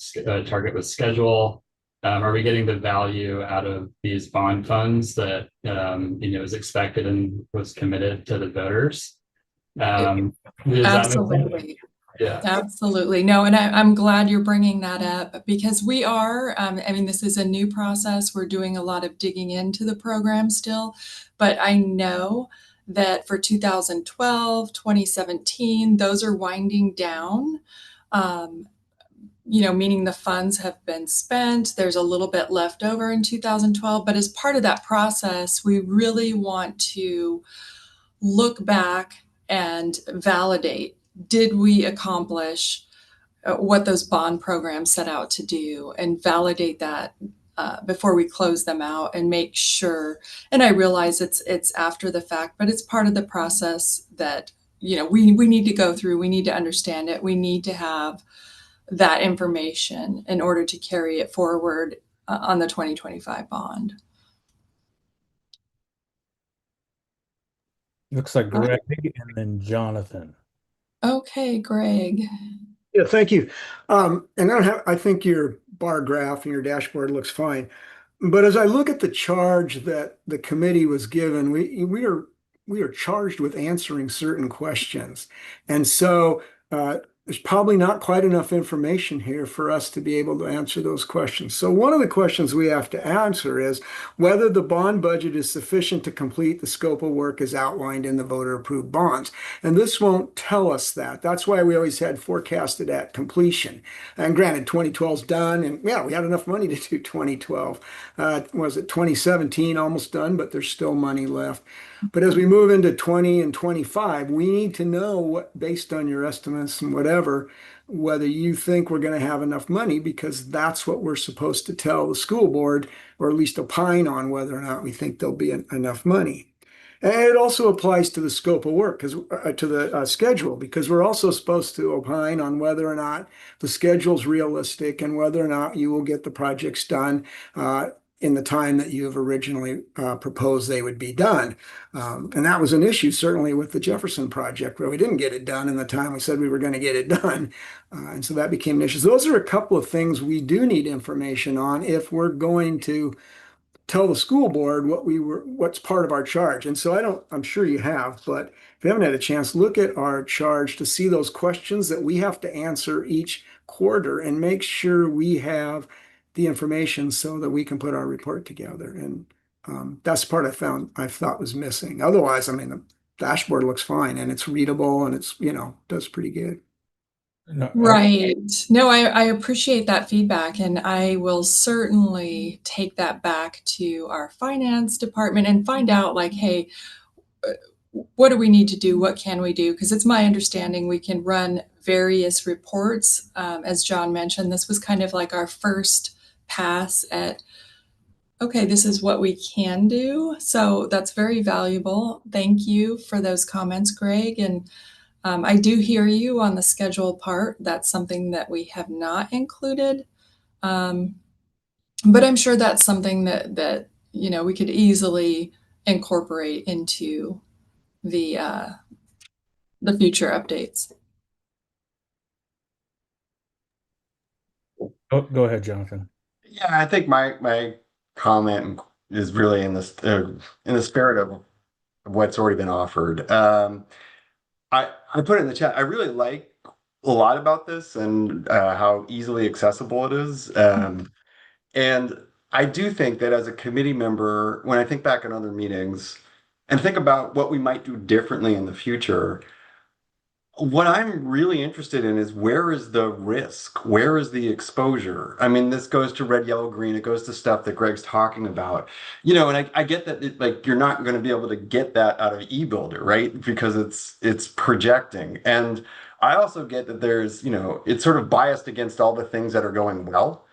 target with schedule? Are we getting the value out of these bond funds that, is expected and was committed to the voters? Absolutely. Yeah. Absolutely. No, and I'm glad you're bringing that up, because we are, this is a new process. We're doing a lot of digging into the program still, but I know that for 2012, 2017, those are winding down, meaning the funds have been spent. There's a little bit left over in 2012, but as part of that process, we really want to look back and validate, did we accomplish what those bond programs set out to do, and validate that before we close them out and make sure. And I realize it's after the fact, but it's part of the process that, we need to go through. We need to understand it. We need to have that information in order to carry it forward on the 2025 bond. Looks like Greg and then Jonathan. Okay, Greg. Yeah, thank you. And I think your bar graph and your dashboard looks fine. But as I look at the charge that the committee was given, we are charged with answering certain questions. And so there's probably not quite enough information here for us to be able to answer those questions. So one of the questions we have to answer is whether the bond budget is sufficient to complete the scope of work as outlined in the voter approved bonds. And this won't tell us that. That's why we always had forecasted at completion. And granted, 2012 is done, and yeah, we had enough money to do 2012. Was it 2017 almost done, but there's still money left. But as we move into 20 and 25, we need to know what, based on your estimates and whatever, whether you think we're going to have enough money, because that's what we're supposed to tell the school board, or at least opine on whether or not we think there'll be enough money. And it also applies to the scope of work, because to the schedule, because we're also supposed to opine on whether or not the schedule's realistic and whether or not you will get the projects done in the time that you have originally proposed they would be done. And that was an issue, certainly with the Jefferson project, where we didn't get it done in the time we said we were going to get it done. And so that became an issue. So those are a couple of things we do need information on if we're going to tell the school board what's part of our charge. And so I'm sure you have, but if you haven't had a chance, look at our charge to see those questions that we have to answer each quarter and make sure we have the information so that we can put our report together. And that's the part I thought was missing. Otherwise, I mean, the dashboard looks fine and it's readable and it's, does pretty good. No, Right. No, I appreciate that feedback, and I will certainly take that back to our finance department and find out, like, hey, what do we need to do? What can we do? Because it's my understanding we can run various reports. As John mentioned, this was kind of like our first pass at, okay, this is what we can do. So that's very valuable. Thank you for those comments, Greg. And I do hear you on the schedule part. That's something that we have not included. But I'm sure that's something that we could easily incorporate into the future updates. Go ahead, Jonathan. Yeah, I think my comment is really in the spirit of what's already been offered. I put it in the chat. I really like a lot about this and how easily accessible it is. And I do think that as a committee member, when I think back on other meetings and think about what we might do differently in the future, what I'm really interested in is where is the risk? Where is the exposure? I mean, this goes to red, yellow, green. It goes to stuff that Greg's talking about. And I get that you're not going to be able to get that out of eBuilder, right? Because it's projecting. And I also get that there's, it's sort of biased against all the things that are going well.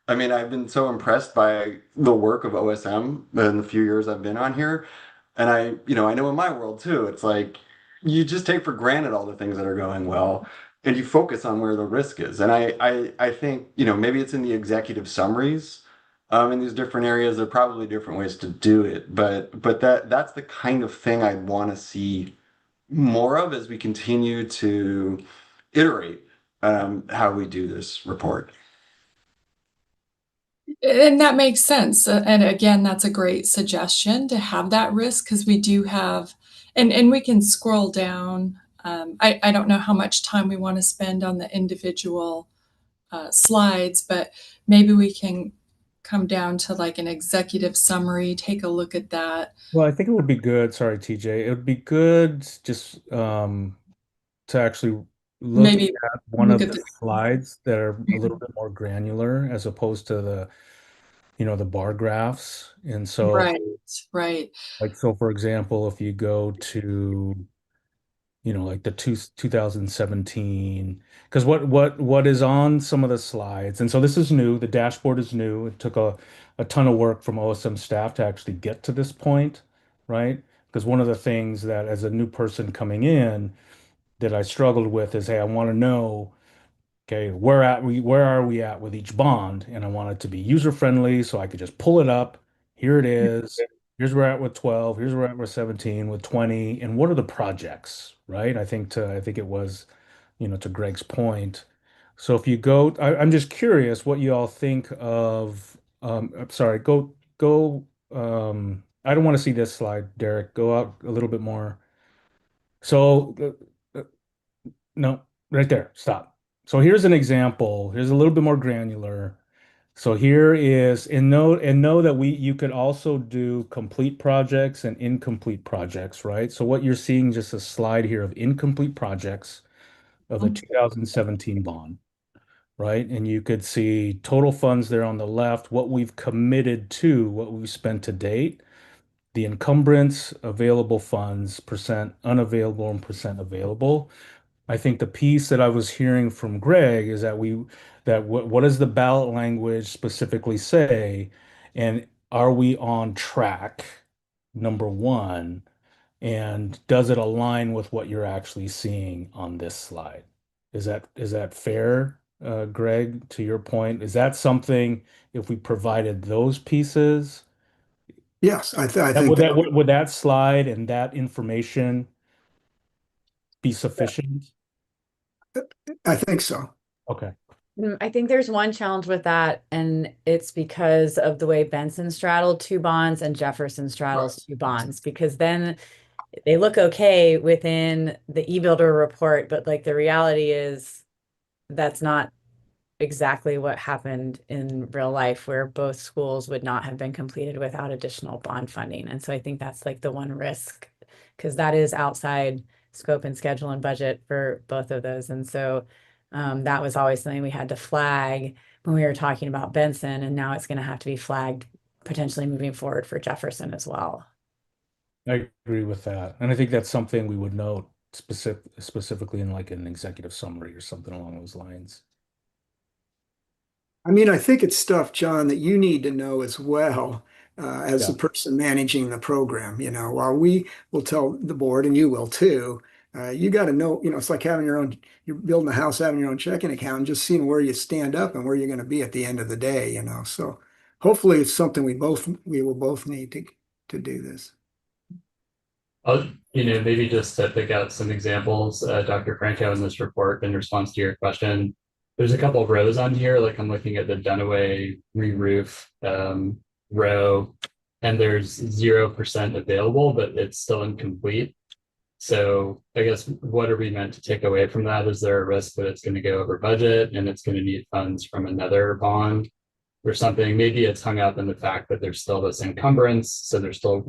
I mean, I've been so impressed by the work of OSM in the few years I've been on here. And I know in my world too, it's like, you just take for granted all the things that are going well and you focus on where the risk is. And I think, maybe it's in the executive summaries in these different areas. There are probably different ways to do it, but that's the kind of thing I'd want to see more of as we continue to iterate how we do this report. And that makes sense. And again, that's a great suggestion to have that risk, because we do have, and we can scroll down. I don't know how much time we want to spend on the individual slides, but maybe we can come down to like an executive summary, take a look at that. Well, I think it would be good. Sorry, TJ. It would be good just to actually look Maybe at one look of at the the slides that are a little bit more granular as opposed to the bar graphs. And so, right. like, so for example, if you go to, like the 2017, because what is on some of the slides, and so this is new, the dashboard is new. It took a ton of work from OSM staff to actually get to this point, right? Because one of the things that as a new person coming in that I struggled with is, hey, I want to know, okay, where are we at with each bond? And I want it to be user friendly so I could just pull it up. Here it is. Here's where we're at with 12. Here's where we're at with 17, with 20. And what are the projects, right? I think it was, to Greg's point, So if you go, I'm just curious what you all think of, I'm sorry, I don't want to see this slide, Derek. Go out a little bit more. So, no, right there, stop. So here's an example. Here's a little bit more granular. So here is, and know that you could also do complete projects and incomplete projects, right? So what you're seeing, just a slide here of incomplete projects of the 2017 bond, right? And you could see total funds there on the left, what we've committed to, what we've spent to date, the encumbrance, available funds, percent unavailable, and percent available. I think the piece that I was hearing from Greg is that what does the ballot language specifically say? And are we on track, number one? And does it align with what you're actually seeing on this slide? Is that fair, Greg, to your point? Is that something, if we provided those pieces, Yes, I think would that slide and that information be sufficient? I think so. Okay. I think there's one challenge with that, and it's because of the way Benson straddled two bonds and Jefferson straddles two bonds, because then they look okay within the e-builder report, but like the reality is that's not exactly what happened in real life, where both schools would not have been completed without additional bond funding. And so I think that's like the one risk, because that is outside scope and schedule and budget for both of those. And so that was always something we had to flag when we were talking about Benson, and now it's going to have to be flagged potentially moving forward for Jefferson as well. I agree with that. And I think that's something we would note specifically in like an executive summary or something along those lines. I mean, I think it's stuff, John, that you need to know as well, as the person managing the program. While we will tell the board, and you will too, you got to know, it's like you're building a house, having your own checking account, and just seeing where you stand up and where you're going to be at the end of the day, So hopefully it's something we will both need to do this. Maybe just to pick out some examples, Dr. Franco, in this report, in response to your question, there's a couple of rows on here, like I'm looking at the Dunaway re-roof row, and there's 0% available, but it's still incomplete. So I guess what are we meant to take away from that? Is there a risk that it's going to go over budget and it's going to need funds from another bond or something? Maybe it's hung up in the fact that there's still this encumbrance, so there's still,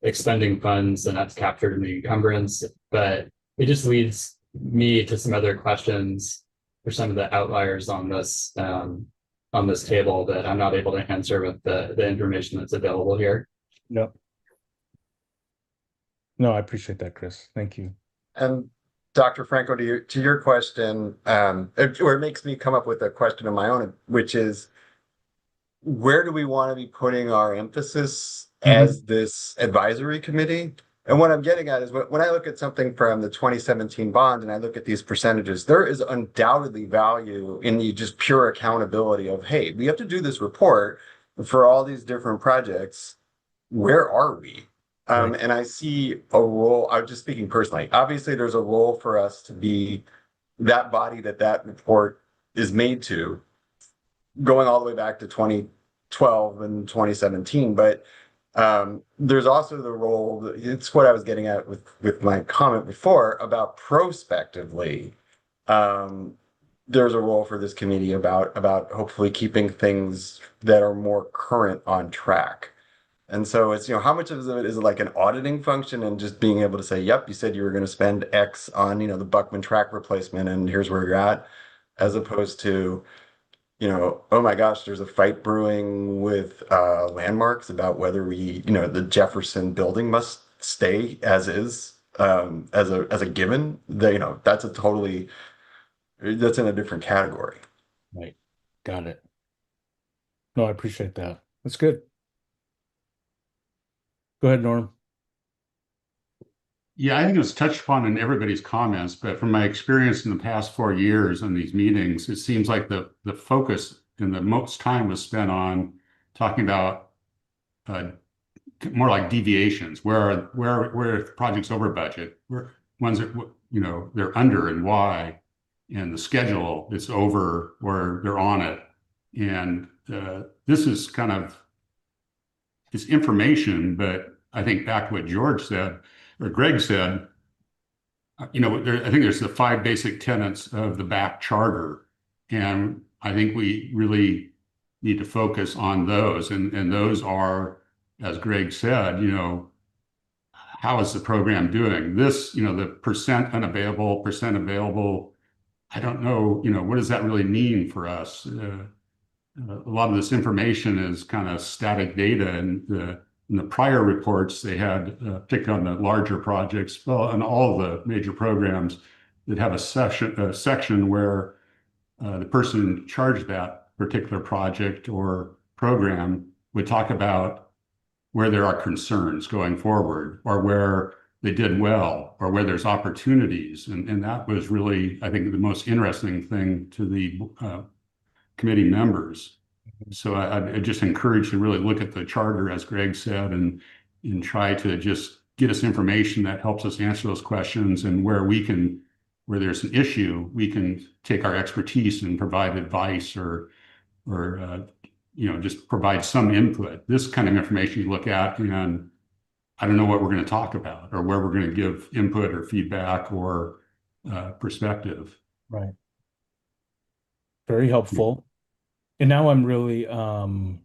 expending funds, and that's captured in the encumbrance. But it just leads me to some other questions for some of the outliers on this table that I'm not able to answer with the information that's available here. Yep. No, I appreciate that, Chris. Thank you. And Dr. Franco, to your question, it makes me come up with a question of my own, which is, where do we want to be putting our emphasis as this advisory committee? And what I'm getting at is, when I look at something from the 2017 bond and I look at these percentages, there is undoubtedly value in the just pure accountability of, hey, we have to do this report for all these different projects. Where are we? And I see a role, I'm just speaking personally, obviously there's a role for us to be that body that report is made to, going all the way back to 2012 and 2017. But there's also the role, it's what I was getting at with my comment before about prospectively. There's a role for this committee about hopefully keeping things that are more current on track. And so it's, how much of it is like an auditing function and just being able to say, yep, you said you were going to spend X on, the Buckman track replacement, and here's where you're at, as opposed to, oh my gosh, there's a fight brewing with Landmarks about whether the Jefferson building must stay as is, as a given. That's in a different category. Right. Got it. No, I appreciate that. That's good. Go ahead, Norm. Yeah, I think it was touched upon in everybody's comments, but from my experience in the past 4 years in these meetings, it seems like the focus and the most time was spent on talking about more like deviations, where projects over budget, where ones that they're under and why. and the schedule is over or they're on it. And this is kind of, it's information, but I think back to what George said, or Greg said, you know, I think there's the 5 basic tenets of the BAC charter. And I think we really need to focus on those. And those are, as Greg said, you know, how is the program doing? This, you know, the percent unavailable, percent available, I don't know, you know, what does that really mean for us? A lot of this information is kind of static data, and in the prior reports they had, particularly on the larger projects, well, on all the major programs, that have a section where the person in charge of that particular project or program would talk about where there are concerns going forward, or where they did well, or where there's opportunities. And that was really, I think, the most interesting thing to the committee members. So I just encourage you to really look at the charter, as Greg said, and try to just get us information that helps us answer those questions, and where there's an issue, we can take our expertise and provide advice or you know, just provide some input. This kind of information you look at, and I don't know what we're going to talk about, or where we're going to give input or feedback or perspective. Right. Very helpful. And now I'm really and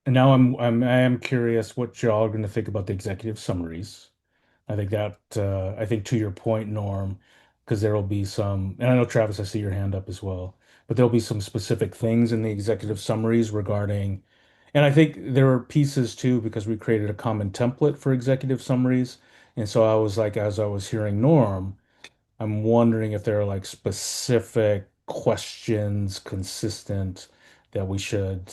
now I am curious what y'all are going to think about the executive summaries. I think that I think to your point, Norm, because there will be some, and I know Travis, I see your hand up as well, but there'll be some specific things in the executive summaries regarding, and I think there are pieces too, because we created a common template for executive summaries. And so I was like, as I was hearing Norm, I'm wondering if there are like specific questions consistent that we should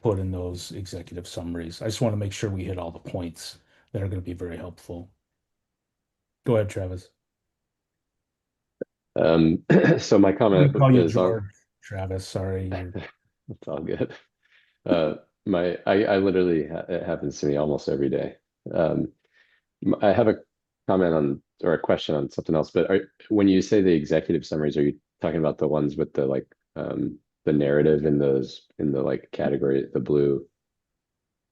put in those executive summaries. I just want to make sure we hit all the points that are going to be very helpful. Go ahead, Travis. So my comment call you is George, Travis. Sorry. It's all good. I literally it happens to me almost every day. I have a comment on, or a question on something else, but when you say the executive summaries, are you talking about the ones with the like the narrative in the like category, the blue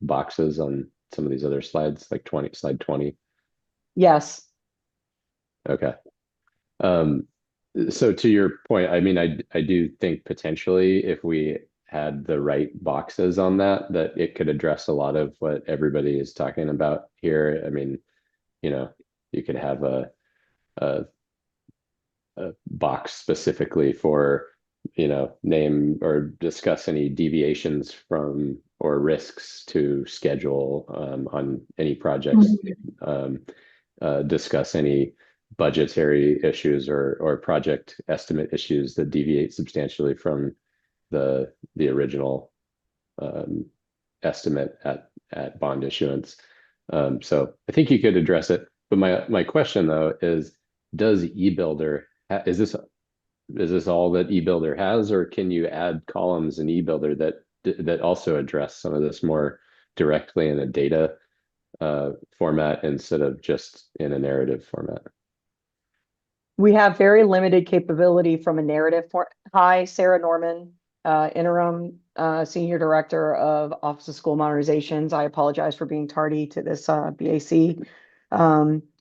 boxes on some of these other slides, like slide 20? Yes. Okay. So to your point, I mean, I do think potentially if we had the right boxes on that it could address a lot of what everybody is talking about here. I mean, you know, you could have a box specifically for, you know, name or discuss any deviations from or risks to schedule on any projects, discuss any budgetary issues or project estimate issues that deviate substantially from the original estimate at bond issuance. So I think you could address it. But my question though is, does eBuilder is this all that eBuilder has, or can you add columns in eBuilder that also address some of this more directly in a data format instead of just in a narrative format? We have very limited capability from a narrative. Hi, Sarah Norman, interim senior director of Office of School Modernizations. I apologize for being tardy to this BAC.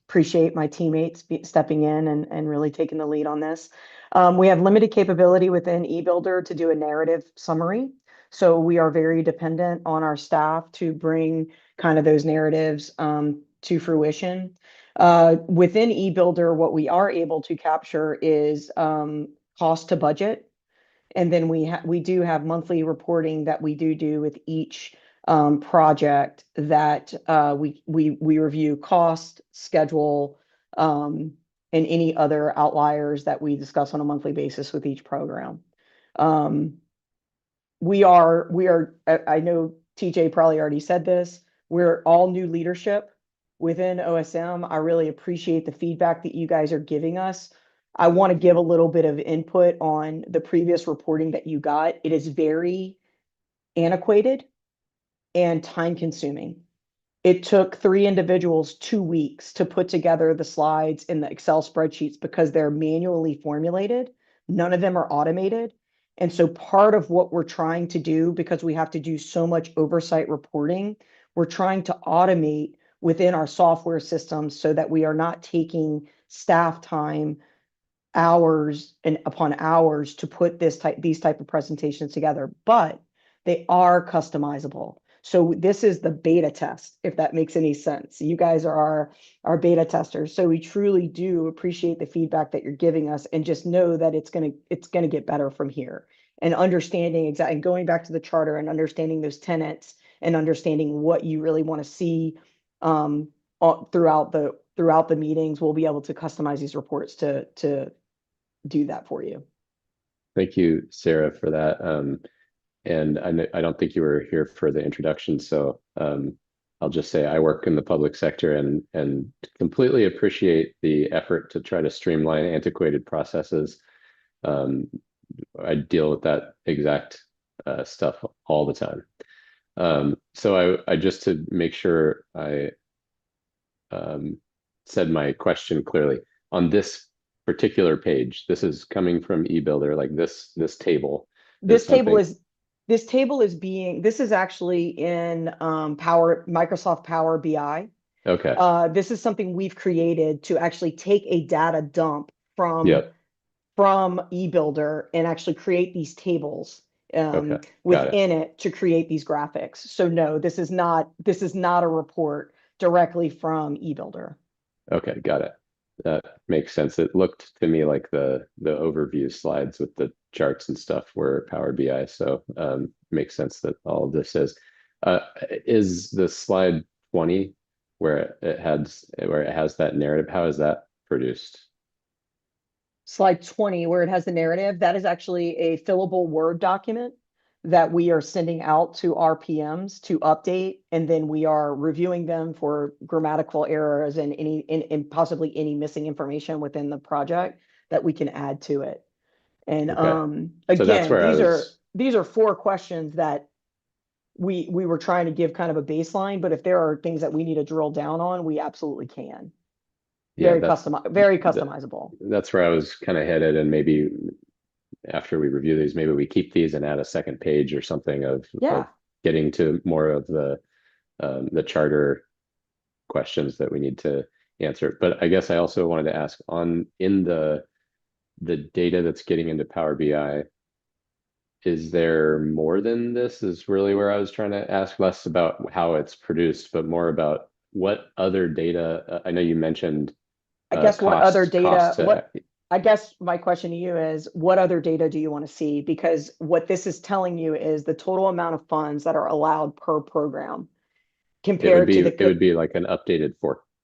Appreciate my teammates stepping in and really taking the lead on this. We have limited capability within eBuilder to do a narrative summary. So we are very dependent on our staff to bring kind of those narratives to fruition. Within eBuilder, what we are able to capture is cost to budget. And then we do have monthly reporting that we do with each project that we review cost, schedule, and any other outliers that we discuss on a monthly basis with each program. We are, I know TJ probably already said this, we're all new leadership within OSM. I really appreciate the feedback that you guys are giving us. I want to give a little bit of input on the previous reporting that you got. It is very antiquated and time consuming. It took 3 individuals 2 weeks to put together the slides in the Excel spreadsheets because they're manually formulated None of them are automated. And so part of what we're trying to do, because we have to do so much oversight reporting, we're trying to automate within our software systems so that we are not taking staff time, hours and upon hours to put these type of presentations together, but they are customizable. So this is the beta test, if that makes any sense. You guys are our beta testers. So we truly do appreciate the feedback that you're giving us, and just know that it's gonna get better from here. And understanding exactly, going back to the charter and understanding those tenets and understanding what you really want to see throughout the meetings, we'll be able to customize these reports to do that for you. Thank you, Sarah, for that. And I don't think you were here for the introduction, so I'll just say I work in the public sector and completely appreciate the effort to try to streamline antiquated processes. I deal with that exact stuff all the time. So I just to make sure I said my question clearly. On this particular page, this is coming from eBuilder, like this table. This table is actually in Microsoft Power BI. Okay. This is something we've created to actually take a data dump from eBuilder and actually create these tables within it to create these graphics. So no, this is not a report directly from eBuilder. Okay, got it. That makes sense. It looked to me like the overview slides with the charts and stuff were Power BI. So makes sense that all of this is the slide 20 where it has that narrative. How is that produced? Slide 20, where it has the narrative, that is actually a fillable Word document that we are sending out to our PMs to update, and then we are reviewing them for grammatical errors and possibly any missing information within the project that we can add to it. And So that's where these are 4 questions that we were trying to give kind of a baseline, but if there are things that we need to drill down on, we absolutely can. Very customizable. That's where I was kind of headed, and maybe after we review these, maybe we keep these and add a second page or something of getting to more of the charter questions that we need to answer. But I guess I also wanted to ask in the data that's getting into Power BI, is there more than this? Is really where I was trying to ask, less about how it's produced, but more about what other data. I know you mentioned. I guess what other data? I guess my question to you is, what other data do you want to see? Because what this is telling you is the total amount of funds that are allowed per program compared to it would be like an updated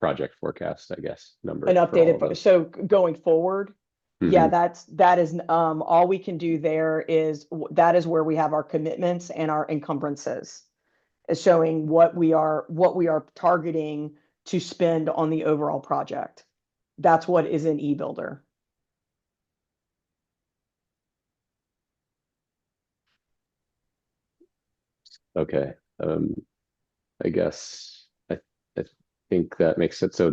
project forecast, I guess, number. An updated, so going forward, yeah, that is all we can do there is that is where we have our commitments and our encumbrances, showing what we are targeting to spend on the overall project. That's what is in eBuilder. Okay. I guess I think that makes sense. So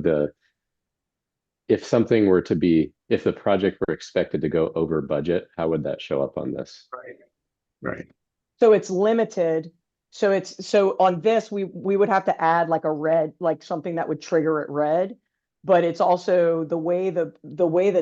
if the project were expected to go over budget, how would that show up on this? Right. So it's limited. So on this, we would have to add like a red, like something that would trigger it red. But it's also the way the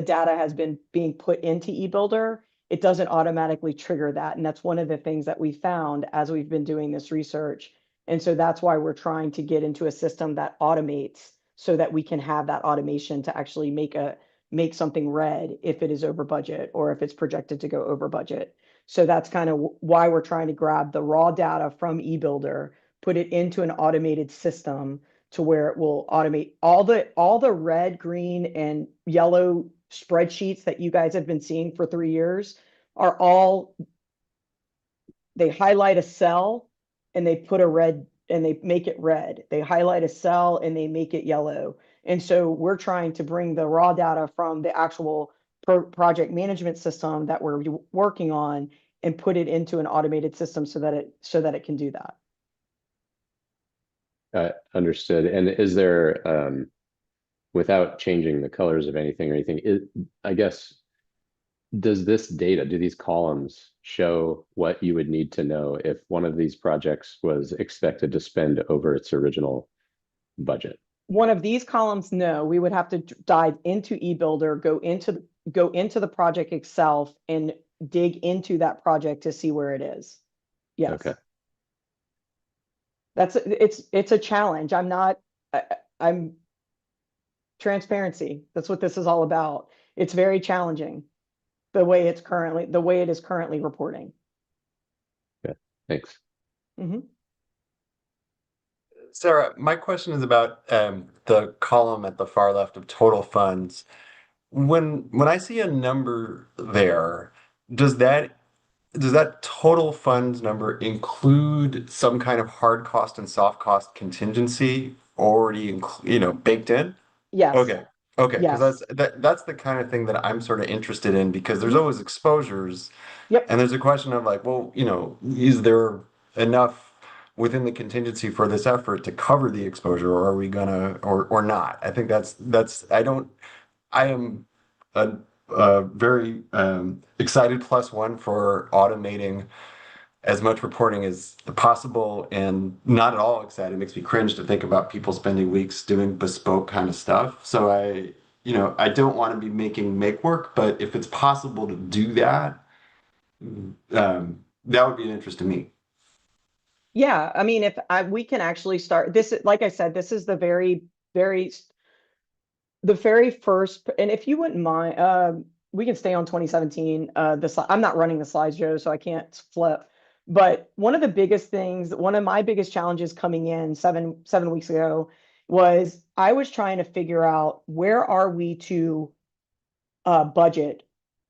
data has been being put into eBuilder, it doesn't automatically trigger that. And that's one of the things that we found as we've been doing this research. And so that's why we're trying to get into a system that automates so that we can have that automation to actually make something red if it is over budget or if it's projected to go over budget. So that's kind of why we're trying to grab the raw data from eBuilder, put it into an automated system to where it will automate all the red, green, and yellow spreadsheets that you guys have been seeing for 3 years are all, they highlight a cell and they put a red and they make it red. They highlight a cell and they make it yellow. And so we're trying to bring the raw data from the actual project management system that we're working on and put it into an automated system so that it can do that. Understood. And is there, without changing the colors of anything or anything, I guess does this data, do these columns show what you would need to know if one of these projects was expected to spend over its original budget? One of these columns, no, we would have to dive into eBuilder, go into the project itself and dig into that project to see where it is. Yes. Okay. It's a challenge. I'm transparency. That's what this is all about. It's very challenging the way it is currently reporting. Okay, thanks. Mm-hmm. Sarah, my question is about the column at the far left of total funds. When I see a number there, does that total funds number include some kind of hard cost and soft cost contingency already baked in? Yes. Okay. Okay, because Yes. that's the kind of thing that I'm sort of interested in, because there's always exposures. Yep. And there's a question of like, well, is there enough within the contingency for this effort to cover the exposure, or are we gonna or not? I think I am a very excited +1 for automating as much reporting as possible, and not at all excited. It makes me cringe to think about people spending weeks doing bespoke kind of stuff. So I don't want to be making make work, but if it's possible to do that, that would be an interest to me. Yeah, I mean, we can actually start this, like I said, this is the very first, and if you wouldn't mind, we can stay on 2017. I'm not running the slides, Joe, so I can't flip. But one of my biggest challenges coming in seven weeks ago was I was trying to figure out where are we to budget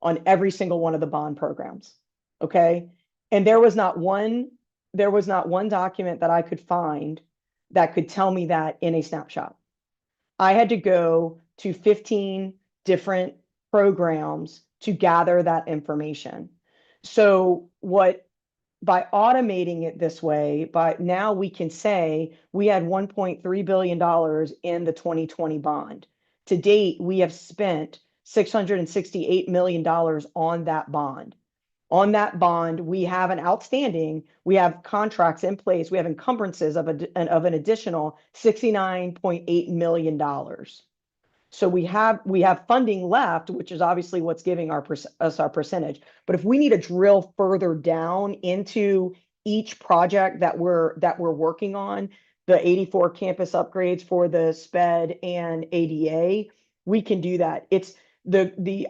on every single one of the bond programs. Okay. And there was not one document that I could find that could tell me that in a snapshot. I had to go to 15 different programs to gather that information. So by automating it this way, now we can say we had $1.3 billion in the 2020 bond. To date, we have spent $668 million on that bond. On that bond, we have we have contracts in place, we have encumbrances of an additional $69.8 million. So we have funding left, which is obviously what's giving us our percentage. But if we need to drill further down into each project that we're working on, the 84 campus upgrades for the SPED and ADA, we can do that.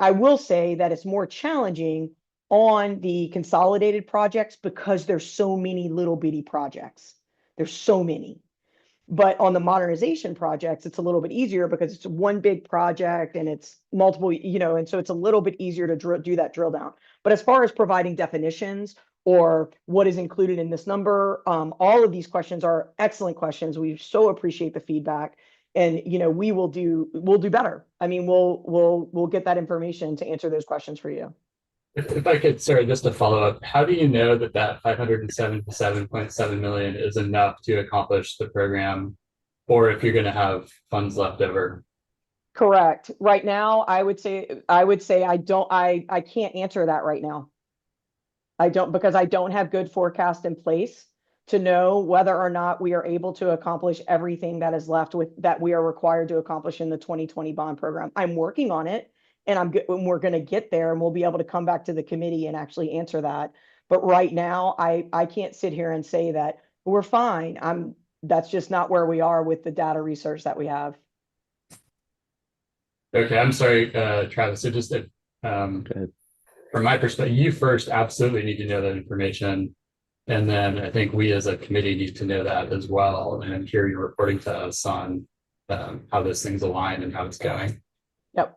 I will say that it's more challenging on the consolidated projects because there's so many little bitty projects. There's so many. But on the modernization projects, it's a little bit easier because it's one big project and it's multiple, and so it's a little bit easier to do that drill down. But as far as providing definitions or what is included in this number, all of these questions are excellent questions. We so appreciate the feedback, and we'll do better. I mean, we'll get that information to answer those questions for you. If I could, sorry, just to follow up, how do you know that 577.7 million is enough to accomplish the program, or if you're going to have funds left over? Correct. Right now, I would say I can't answer that right now. Because I don't have good forecast in place to know whether or not we are able to accomplish everything that is left that we are required to accomplish in the 2020 bond program. I'm working on it. And we're going to get there, and we'll be able to come back to the committee and actually answer that. But right now, I can't sit here and say that we're fine. That's just not where we are with the data research that we have. Okay, I'm sorry, Travis. So just from my perspective, you first absolutely need to know that information, and then I think we as a committee need to know that as well, and hear you reporting to us on how those things align and how it's going. Yep.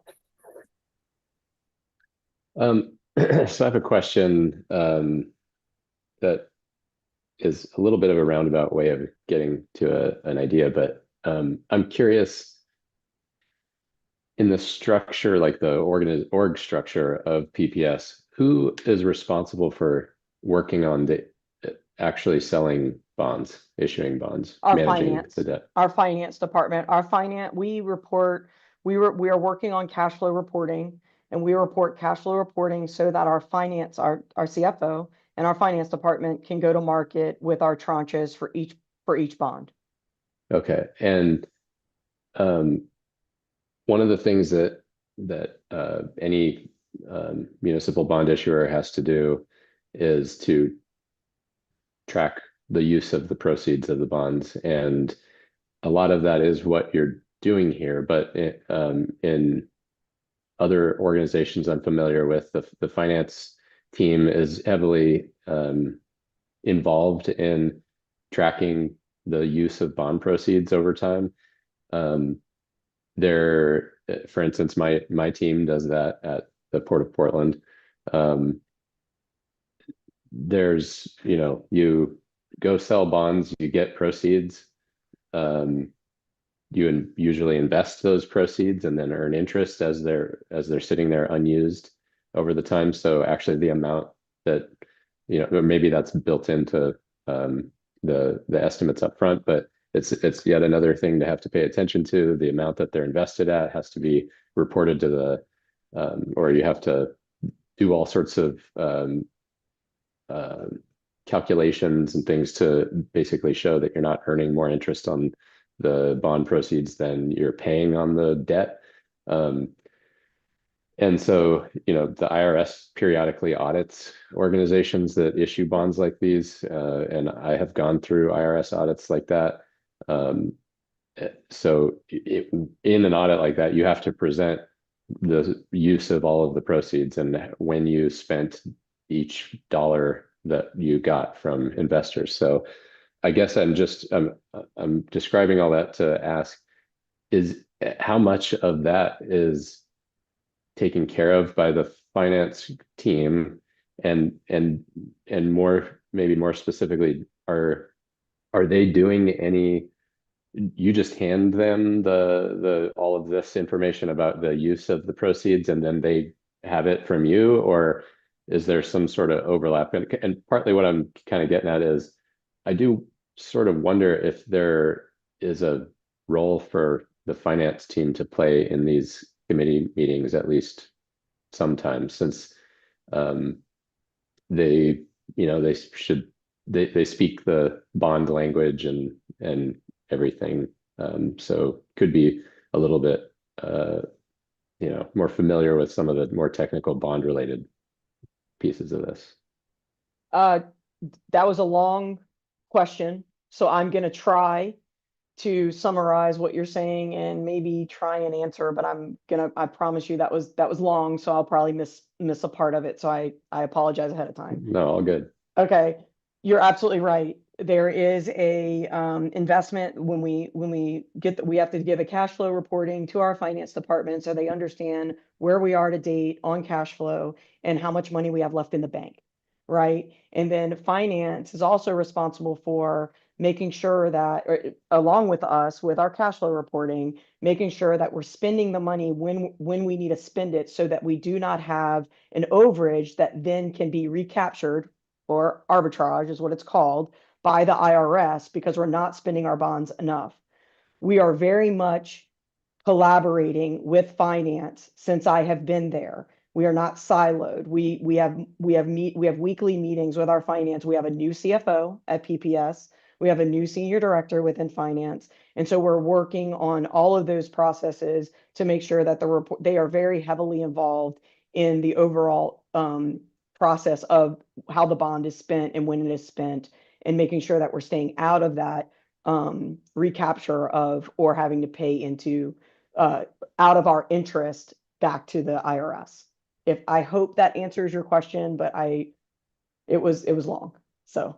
So I have a question that is a little bit of a roundabout way of getting to an idea, but I'm curious, in the structure, like the org structure of PPS, who is responsible for working on actually selling bonds, issuing bonds, managing the debt? Our finance department. We are working on cash flow reporting. and we report cash flow reporting so that our CFO and our finance department can go to market with our tranches for each bond. Okay. And one of the things that any municipal bond issuer has to do is to track the use of the proceeds of the bonds, and a lot of that is what you're doing here. But in other organizations I'm familiar with, the finance team is heavily involved in tracking the use of bond proceeds over time. For instance, my team does that at the Port of Portland. There's, you go sell bonds, you get proceeds. You usually invest those proceeds and then earn interest as they're sitting there unused over the time. So actually the amount that, or maybe that's built into the estimates up front, but it's yet another thing to have to pay attention to. The amount that they're invested at has to be reported to the, or you have to do all sorts of calculations and things to basically show that you're not earning more interest on the bond proceeds than you're paying on the debt. And so, the IRS periodically audits organizations that issue bonds like these, and I have gone through IRS audits like that. So in an audit like that, you have to present the use of all of the proceeds and when you spent each dollar that you got from investors. So I guess I'm describing all that to ask, is how much of that is taken care of by the finance team, and maybe more specifically, are they doing any? You just hand them the all of this information about the use of the proceeds and then they have it from you, or is there some sort of overlap? And partly what I'm kind of getting at is I do sort of wonder if there is a role for the finance team to play in these committee meetings, at least sometimes, since they speak the bond language and everything. So could be a little bit more familiar with some of the more technical bond related pieces of this. That was a long question, so I'm going to try to summarize what you're saying and maybe try and answer, but I promise you that was long, so I'll probably miss a part of it. So I apologize ahead of time. No, all good. Okay. You're absolutely right. There is a investment when we have to give a cash flow reporting to our finance department so they understand where we are to date on cash flow and how much money we have left in the bank, right? And then finance is also responsible for making sure that, along with us, with our cash flow reporting, making sure that we're spending the money when we need to spend it so that we do not have an overage that then can be recaptured, or arbitrage is what it's called, by the IRS because we're not spending our bonds enough. We are very much collaborating with finance since I have been there. We are not siloed. We have weekly meetings with our finance. We have a new CFO at PPS. We have a new senior director within finance. And so we're working on all of those processes to make sure that they are very heavily involved in the overall process of how the bond is spent and when it is spent, and making sure that we're staying out of that recapture of or having to pay into out of our interest back to the IRS. I hope that answers your question, but it was long. So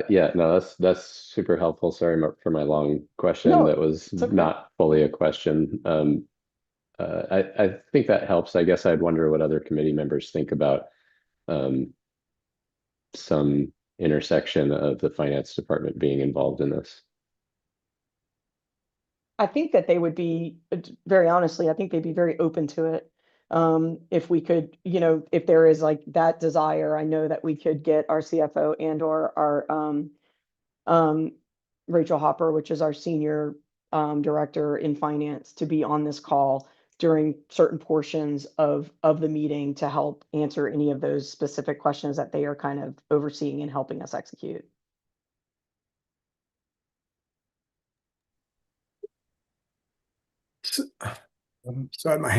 yeah, no, that's super helpful. Sorry for my long question. No, that was it's okay. not fully a question. I think that helps. I guess I'd wonder what other committee members think about some intersection of the finance department being involved in this. I think that they would be, very honestly, I think they'd be very open to it. If we could, if there is like that desire, I know that we could get our CFO and or our Rachel Hopper, which is our senior director in finance, to be on this call during certain portions of the meeting to help answer any of those specific questions that they are kind of overseeing and helping us execute. So I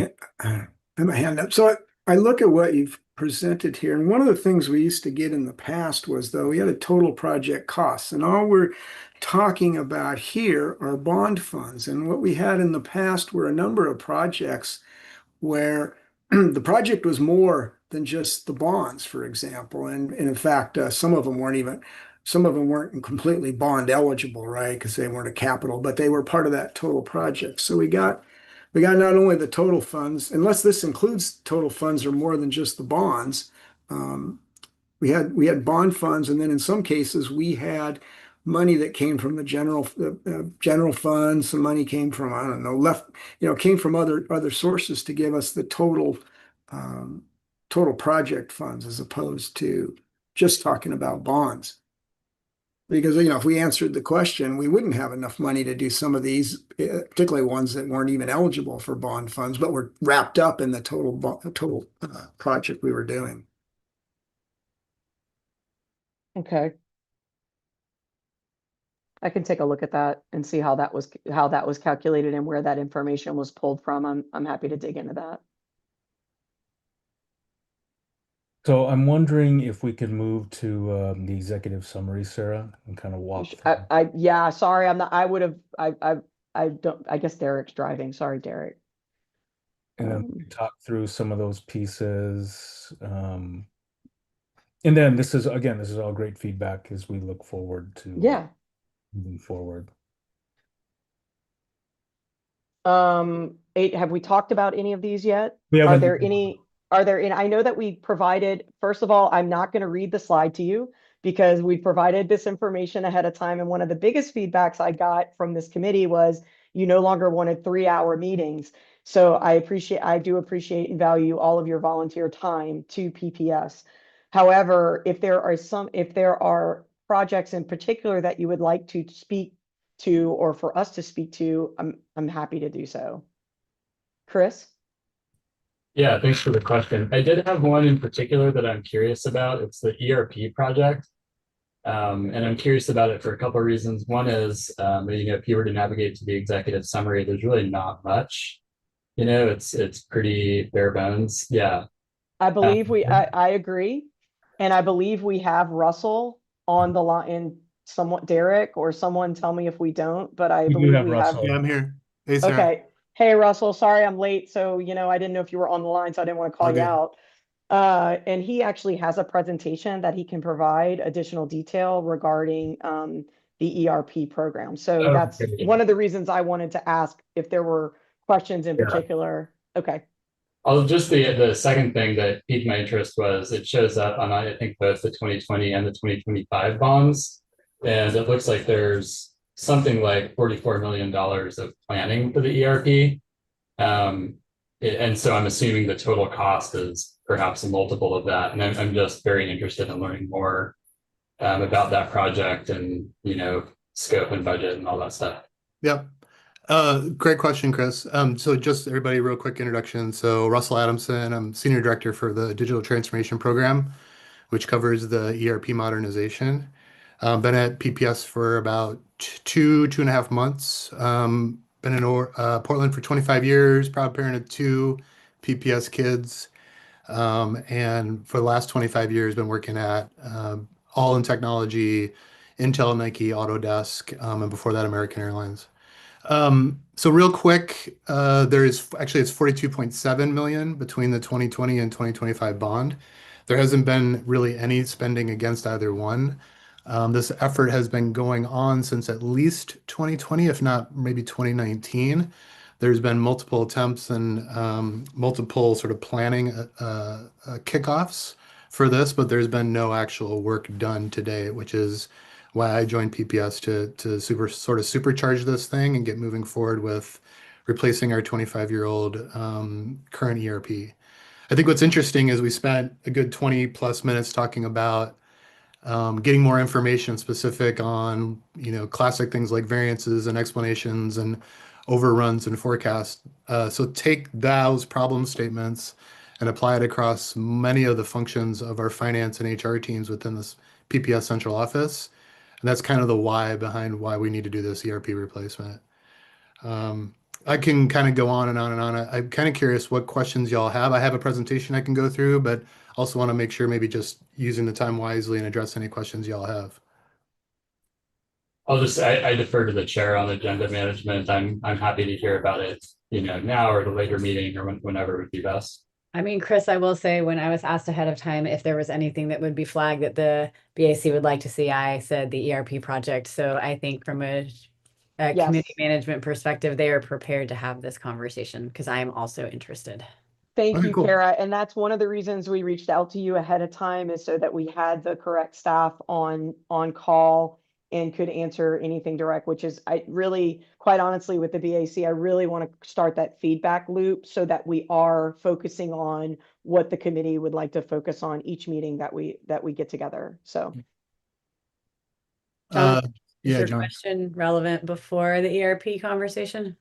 have my hand up. So I look at what you've presented here, and one of the things we used to get in the past was, though, we had a total project costs, and all we're talking about here are bond funds. And what we had in the past were a number of projects where the project was more than just the bonds, for example. And in fact, some of them weren't completely bond eligible, right? Because they weren't a capital, but they were part of that total project. So we got not only the total funds, unless this includes total funds or more than just the bonds. We had bond funds, and then in some cases we had money that came from the general fund. Some money came from, I don't know, came from other sources to give us the total project funds, as opposed to just talking about bonds. Because, if we answered the question, we wouldn't have enough money to do some of these, particularly ones that weren't even eligible for bond funds, but were wrapped up in the total project we were doing. Okay. I can take a look at that and see how that was calculated and where that information was pulled from. I'm happy to dig into that. So I'm wondering if we could move to the executive summary, Sarah, and kind of walk through. Yeah, sorry, I guess Derek's driving. Sorry, Derek. And then we talk through some of those pieces. And then this is all great feedback as we look forward to moving forward. Have we talked about any of these yet? We haven't. Are there any? I know that we provided, first of all, I'm not going to read the slide to you because we provided this information ahead of time. And one of the biggest feedbacks I got from this committee was you no longer wanted 3-hour meetings. So I do appreciate and value all of your volunteer time to PPS. However, if there are projects in particular that you would like to speak to or for us to speak to, I'm happy to do so. Chris? Yeah, thanks for the question. I did have one in particular that I'm curious about. It's the ERP project. And I'm curious about it for a couple of reasons. One is, if you were to navigate to the executive summary, there's really not much. It's pretty bare bones. Yeah. I believe I agree. And I believe we have Russell on the line, and somewhat Derek or someone tell me if we don't, but I believe we have. Yeah, I'm here. Hey, Sarah. Okay. Hey, Russell, sorry I'm late. So, I didn't know if you were on the line, so I didn't want to call you out. And he actually has a presentation that he can provide additional detail regarding the ERP program. So that's one of the reasons I wanted to ask if there were questions in particular. Okay. The second thing that piqued my interest was it shows up on, I think, both the 2020 and the 2025 bonds. And it looks like there's something like $44 million of planning for the ERP. And so I'm assuming the total cost is perhaps a multiple of that. And I'm just very interested in learning more about that project and, scope and budget and all that stuff. Yep. Great question, Chris. So just everybody, real quick introduction. So Russell Adamson, I'm Senior Director for the Digital Transformation Program, which covers the ERP modernization. Been at PPS for about 2.5 months. Been in Portland for 25 years, proud parent of 2 PPS kids. And for the last 25 years, been working at All in Technology, Intel, Nike, Autodesk, and before that, American Airlines. So real quick, it's 42.7 million between the 2020 and 2025 bond. There hasn't been really any spending against either one. This effort has been going on since at least 2020, if not maybe 2019. There's been multiple attempts and multiple sort of planning kickoffs for this, but there's been no actual work done today, which is why I joined PPS to supercharge this thing and get moving forward with replacing our 25-year-old current ERP. I think what's interesting is we spent a good 20+ minutes talking about getting more information specific on, classic things like variances and explanations and overruns and forecasts. So take those problem statements and apply it across many of the functions of our finance and HR teams within this PPS central office. And that's kind of the why behind why we need to do this ERP replacement. I can kind of go on and on and on. I'm kind of curious what questions y'all have. I have a presentation I can go through, but also want to make sure maybe just using the time wisely and address any questions y'all have. I defer to the chair on agenda management. I'm happy to hear about it, now or at a later meeting or whenever would be best. I mean, Chris, I will say when I was asked ahead of time if there was anything that would be flagged that the BAC would like to see, I said the ERP project. So I think from a Yes. committee management perspective, they are prepared to have this conversation because I am also interested. Thank Okay, you, cool. Kara. And that's one of the reasons we reached out to you ahead of time, is so that we had the correct staff on call and could answer anything direct, which is, I really, quite honestly, with the BAC, I really want to start that feedback loop so that we are focusing on what the committee would like to focus on each meeting that we get together. So John, is Yeah, your John. question relevant before the ERP conversation?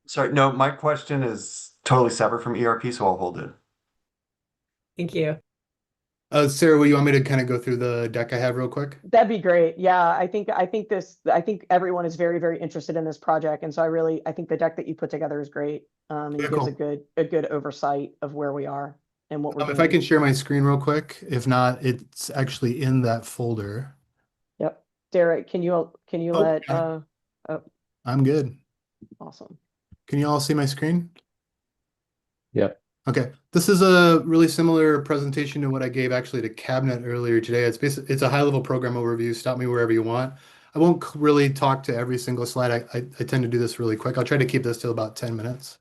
Sorry, no, my question is totally separate from ERP, so I'll hold it. Thank you. Sarah, will you want me to kind of go through the deck I have real quick? that'd be great. Yeah, I think everyone is very, very interested in this project. And so I think the deck that you put together is great. And Yeah, gives cool. a good oversight of where we are and what we're If doing. I can share my screen real quick, if not, it's actually in that folder. Yep. Derek, can you let, I'm good. awesome. Can you all see my screen? Yep. Okay, this is a really similar presentation to what I gave actually to Cabinet earlier today. It's a high-level program overview. Stop me wherever you want. I won't really talk to every single slide. I tend to do this really quick. I'll try to keep this to about 10 minutes.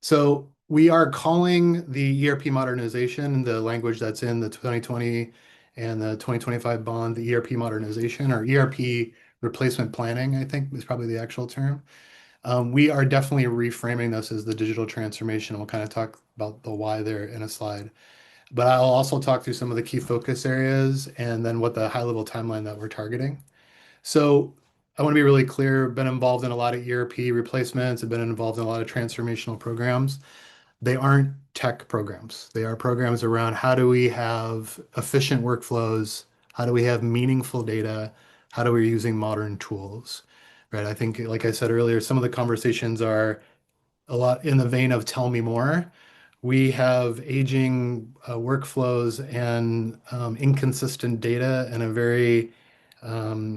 So we are calling the ERP modernization, the language that's in the 2020 and the 2025 bond, the ERP modernization, or ERP replacement planning, I think is probably the actual term. We are definitely reframing this as the digital transformation. We'll kind of talk about the why there in a slide. But I'll also talk through some of the key focus areas and then what the high-level timeline that we're targeting. So I want to be really clear, been involved in a lot of ERP replacements, have been involved in a lot of transformational programs. They aren't tech programs. They are programs around how do we have efficient workflows? How do we have meaningful data? How do we using modern tools? Right. I think, like I said earlier, some of the conversations are a lot in the vein of tell me more. We have aging workflows and inconsistent data and a very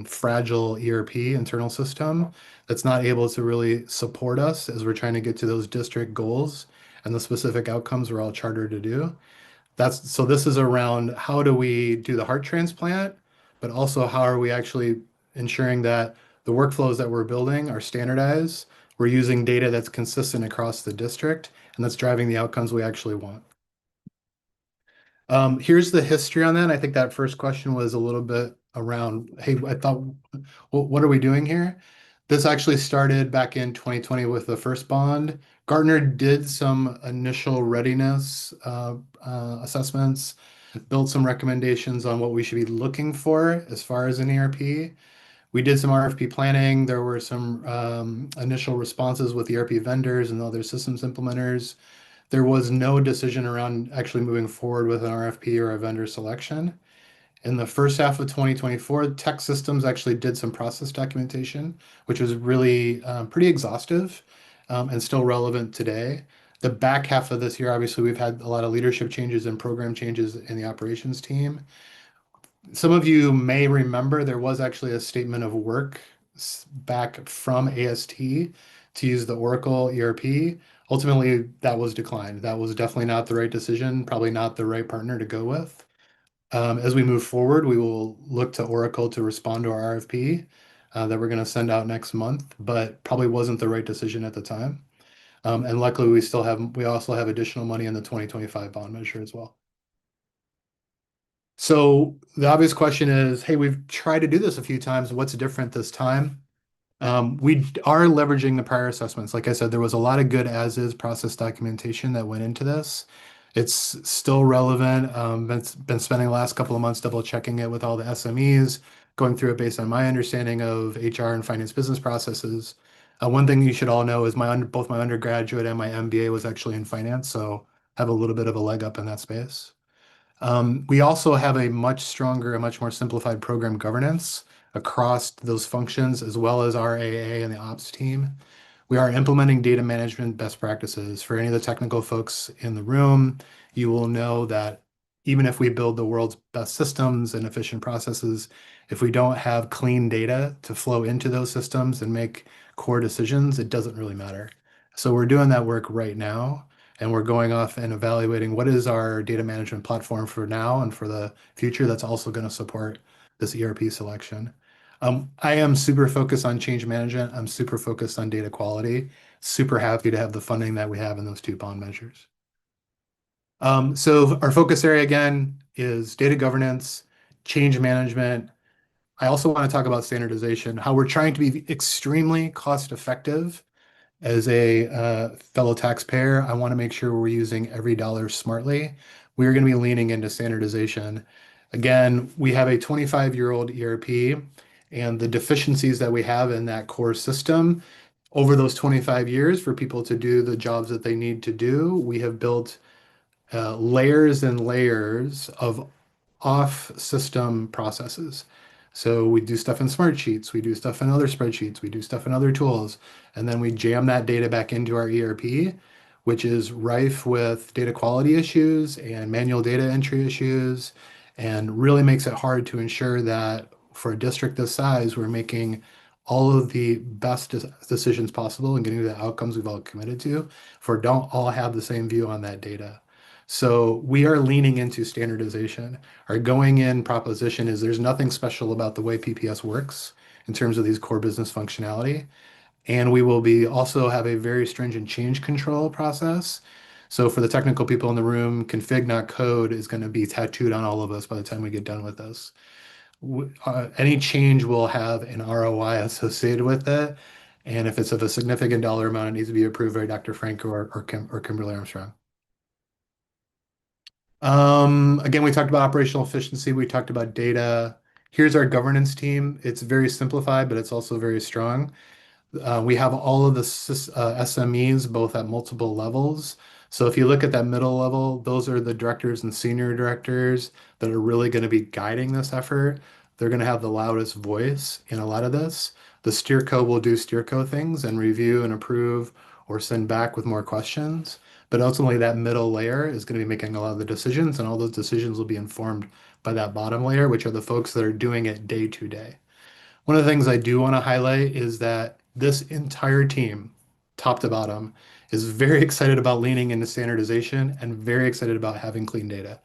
fragile ERP internal system that's not able to really support us as we're trying to get to those district goals and the specific outcomes we're all chartered to do. So this is around how do we do the heart transplant, but also how are we actually ensuring that the workflows that we're building are standardized. We're using data that's consistent across the district, and that's driving the outcomes we actually want. Here's the history on that. I think that first question was a little bit around, hey, I thought, what are we doing here? This actually started back in 2020 with the first bond. Gartner did some initial readiness assessments, built some recommendations on what we should be looking for as far as an ERP. We did some RFP planning. There were some initial responses with ERP vendors and other systems implementers. There was no decision around actually moving forward with an RFP or a vendor selection. In the first half of 2024, Tech Systems actually did some process documentation, which was really pretty exhaustive and still relevant today. The back half of this year, obviously, we've had a lot of leadership changes and program changes in the operations team. Some of you may remember there was actually a statement of work back from AST to use the Oracle ERP. Ultimately, that was declined. That was definitely not the right decision, probably not the right partner to go with. As we move forward, we will look to Oracle to respond to our RFP that we're going to send out next month, but probably wasn't the right decision at the time. And luckily, we also have additional money in the 2025 bond measure as well. So the obvious question is, hey, we've tried to do this a few times. What's different this time? We are leveraging the prior assessments. Like I said, there was a lot of good as-is process documentation that went into this. It's still relevant. Been spending the last couple of months double checking it with all the SMEs, going through it based on my understanding of HR and finance business processes. One thing you should all know is both my undergraduate and my MBA was actually in finance, so I have a little bit of a leg up in that space. We also have a much stronger, a much more simplified program governance across those functions, as well as our AA and the ops team. We are implementing data management best practices. For any of the technical folks in the room, you will know that even if we build the world's best systems and efficient processes, if we don't have clean data to flow into those systems and make core decisions, it doesn't really matter. So we're doing that work right now, and we're going off and evaluating what is our data management platform for now and for the future that's also going to support this ERP selection. I am super focused on change management. I'm super focused on data quality. Super happy to have the funding that we have in those two bond measures. So our focus area again is data governance, change management. I also want to talk about standardization, how we're trying to be extremely cost effective. As a fellow taxpayer, I want to make sure we're using every dollar smartly. We're going to be leaning into standardization. Again, we have a 25-year-old ERP, and the deficiencies that we have in that core system over those 25 years for people to do the jobs that they need to do, we have built layers and layers of off-system processes. So we do stuff in Smartsheets, we do stuff in other spreadsheets, we do stuff in other tools, and then we jam that data back into our ERP, which is rife with data quality issues and manual data entry issues, and really makes it hard to ensure that for a district this size, we're making all of the best decisions possible and getting to the outcomes we've all committed to, for don't all have the same view on that data. So we are leaning into standardization. Our going in proposition is there's nothing special about the way PPS works in terms of these core business functionality. And we will be also have a very stringent change control process. So for the technical people in the room, config not code is going to be tattooed on all of us by the time we get done with this. Any change will have an ROI associated with it. And if it's of a significant dollar amount, it needs to be approved by Dr. Franco or Kimberly Armstrong. Again, we talked about operational efficiency. We talked about data. Here's our governance team. It's very simplified, but it's also very strong. We have all of the SMEs, both at multiple levels. So if you look at that middle level, those are the directors and senior directors that are really going to be guiding this effort. They're going to have the loudest voice in a lot of this. The steerco will do steerco things and review and approve or send back with more questions. But ultimately, that middle layer is going to be making a lot of the decisions, and all those decisions will be informed by that bottom layer, which are the folks that are doing it day to day. One of the things I do want to highlight is that this entire team, top to bottom, is very excited about leaning into standardization and very excited about having clean data.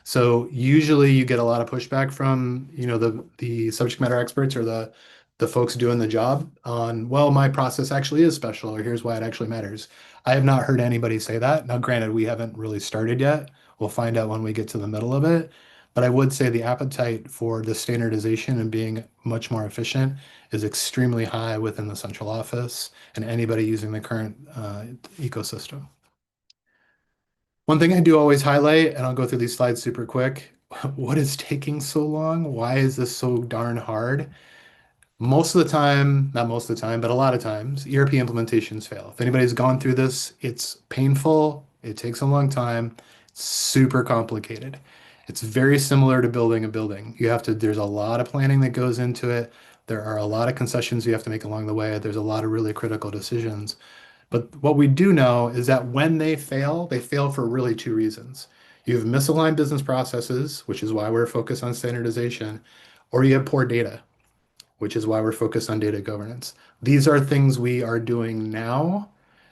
So usually you get a lot of pushback from, the subject matter experts or the folks doing the job on, well, my process actually is special, or here's why it actually matters. I have not heard anybody say that. Now, granted, we haven't really started yet. We'll find out when we get to the middle of it. But I would say the appetite for the standardization and being much more efficient is extremely high within the central office and anybody using the current ecosystem. One thing I do always highlight, and I'll go through these slides super quick, what is taking so long? Why is this so darn hard? Most of the time, not most of the time, but a lot of times, ERP implementations fail. If anybody's gone through this, it's painful, it takes a long time, it's super complicated. It's very similar to building a building. There's a lot of planning that goes into it. There are a lot of concessions you have to make along the way. There's a lot of really critical decisions. But what we do know is that when they fail for really two reasons. You have misaligned business processes, which is why we're focused on standardization, or you have poor data, which is why we're focused on data governance. These are things we are doing now,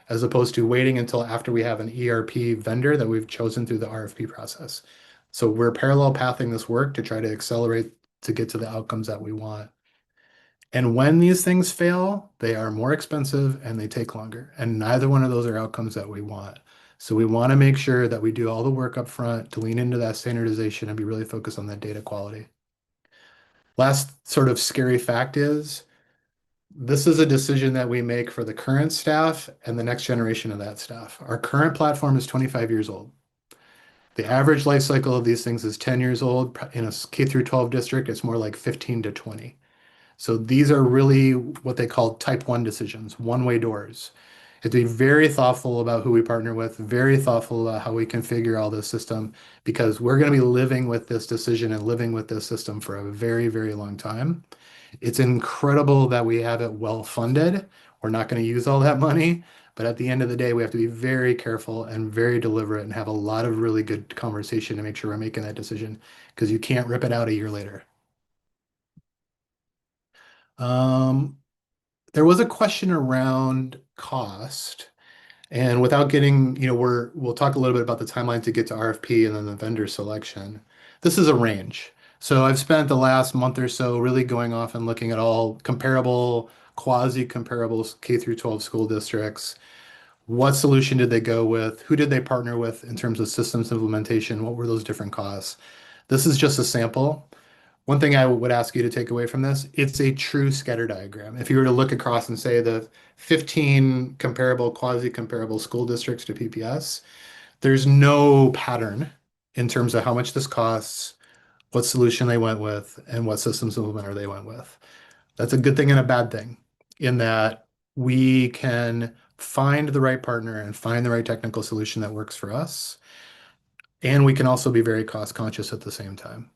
as opposed to waiting until after we have an ERP vendor that we've chosen through the RFP process. So we're parallel pathing this work to try to accelerate to get to the outcomes that we want. And when these things fail, they are more expensive and they take longer. And neither one of those are outcomes that we want. So we want to make sure that we do all the work up front to lean into that standardization and be really focused on that data quality. Last sort of scary fact is, this is a decision that we make for the current staff and the next generation of that staff. Our current platform is 25 years old. The average life cycle of these things is 10 years old. In a K through 12 district, it's more like 15 to 20. So these are really what they call type 1 decisions, one-way doors. You have to be very thoughtful about who we partner with, very thoughtful about how we configure all this system, because we're going to be living with this decision and living with this system for a very, very long time. It's incredible that we have it well funded. We're not going to use all that money, but at the end of the day, we have to be very careful and very deliberate and have a lot of really good conversation to make sure we're making that decision, because you can't rip it out a year later. There was a question around cost, and without getting, we'll talk a little bit about the timeline to get to RFP and then the vendor selection. This is a range. So I've spent the last month or so really going off and looking at all comparable, quasi-comparable K through 12 school districts. What solution did they go with? Who did they partner with in terms of systems implementation? What were those different costs? This is just a sample. One thing I would ask you to take away from this, it's a true scatter diagram. If you were to look across and say the 15 comparable, quasi-comparable school districts to PPS, there's no pattern in terms of how much this costs, what solution they went with, and what systems implementer they went with. That's a good thing and a bad thing, in that we can find the right partner and find the right technical solution that works for us. And we can also be very cost conscious at the same time.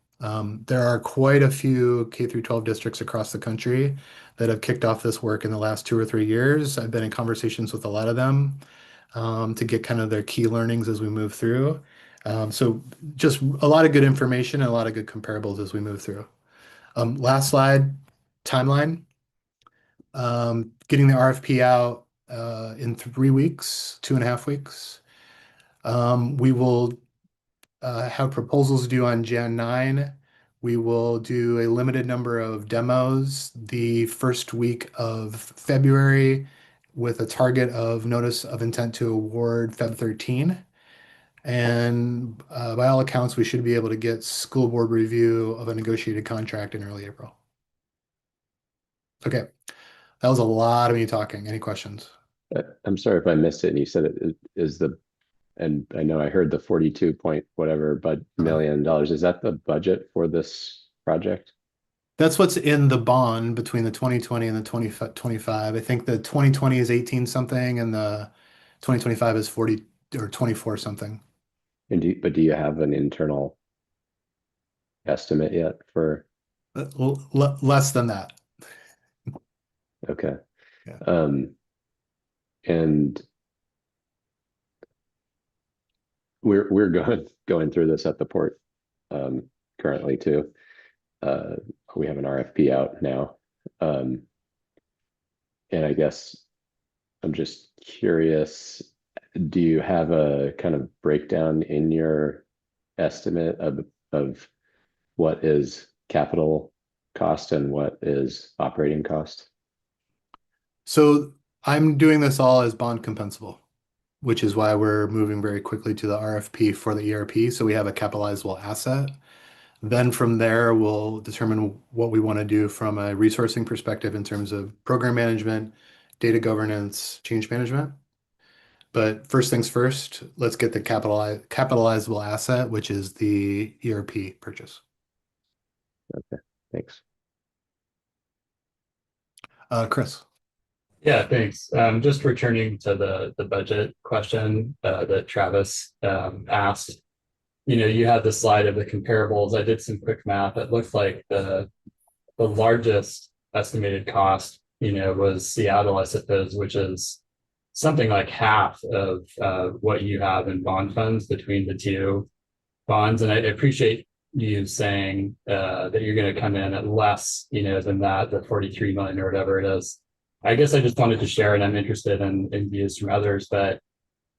There are quite a few K through 12 districts across the country that have kicked off this work in the last 2 or 3 years. I've been in conversations with a lot of them to get kind of their key learnings as we move through. So just a lot of good information and a lot of good comparables as we move through. Last slide, timeline. Getting the RFP out in 3 weeks, 2.5 weeks. We will have proposals due on Jan 9. We will do a limited number of demos the first week of February with a target of notice of intent to award Feb 13. And by all accounts, we should be able to get school board review of a negotiated contract in early April. Okay, that was a lot of me talking. Any questions? I'm sorry if I missed it and you said it is and I know I heard the 42 point whatever million dollars. Is that the budget for this project? That's what's in the bond between the 2020 and the 2025. I think the 2020 is 18 something and the 2025 is 40 or 24 something. And do you have an internal estimate yet for? Less than that. Okay. Yeah. And we're going through this at the port currently too. We have an RFP out now. And I guess I'm just curious, do you have a kind of breakdown in your estimate of what is capital cost and what is operating cost? So I'm doing this all as bond compensable, which is why we're moving very quickly to the RFP for the ERP. So we have a capitalizable asset. Then from there, we'll determine what we want to do from a resourcing perspective in terms of program management, data governance, change management. But first things first, let's get the capitalizable asset, which is the ERP purchase. Okay, thanks. Chris. Yeah, thanks. Just returning to the budget question that Travis asked. You had the slide of the comparables. I did some quick math. It looks like the largest estimated cost, was Seattle, I suppose, which is something like half of what you have in bond funds between the two bonds. And I appreciate you saying that you're going to come in at less, than that, the 43 million or whatever it is. I guess I just wanted to share, and I'm interested in views from others, but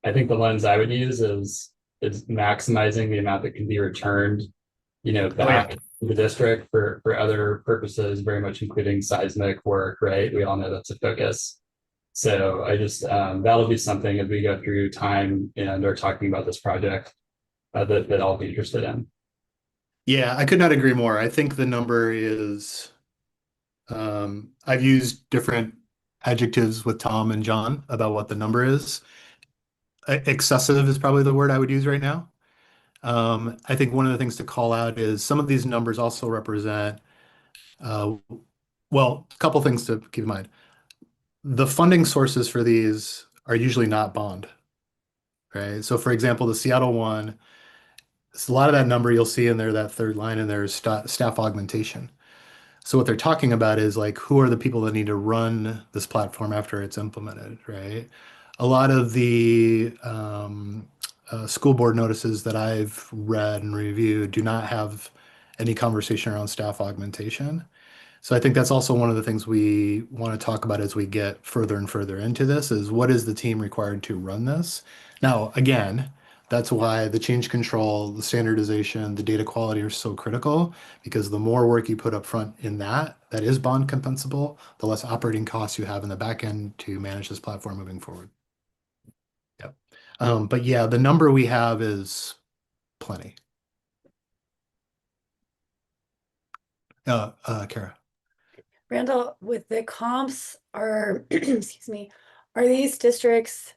I think the lens I would use is maximizing the amount that can be returned, back to the district for other purposes, very much including seismic work, right? We all know that's a focus. So I just, that'll be something as we go through time and are talking about this project that I'll be interested in. Yeah, I could not agree more. I think the number is, I've used different adjectives with Tom and John about what the number is. Excessive is probably the word I would use right now. I think one of the things to call out is some of these numbers also represent what Well, a couple things to keep in mind. The funding sources for these are usually not bond, right? So for example, the Seattle one, a lot of that number you'll see in there, that third line in there is staff augmentation. So what they're talking about is like, who are the people that need to run this platform after it's implemented, right? A lot of the school board notices that I've read and reviewed do not have any conversation around staff augmentation. So I think that's also one of the things we want to talk about as we get further and further into this is what is the team required to run this? Now, again, that's why the change control, the standardization, the data quality are so critical because the more work you put up front in that is bond compensable, the less operating costs you have in the back end to manage this platform moving forward. Yep. But yeah, the number we have is plenty. Kara. Randall, with the comps are, excuse me, are these districts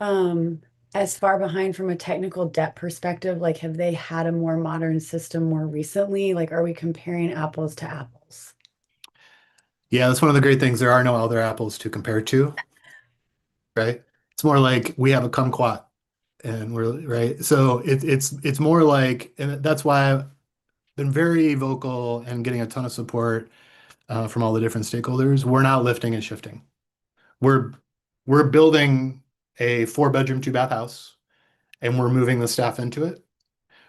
as far behind from a technical debt perspective? Like, have they had a more modern system more recently? Like, are we comparing apples to apples? Yeah, that's one of the great things. There are no other apples to compare to, right? It's more like we have a kumquat and we're right. So it's more like, and that's why I've been very vocal and getting a ton of support from all the different stakeholders. We're not lifting and shifting. We're building a 4-bedroom, 2-bath house, and we're moving the staff into it.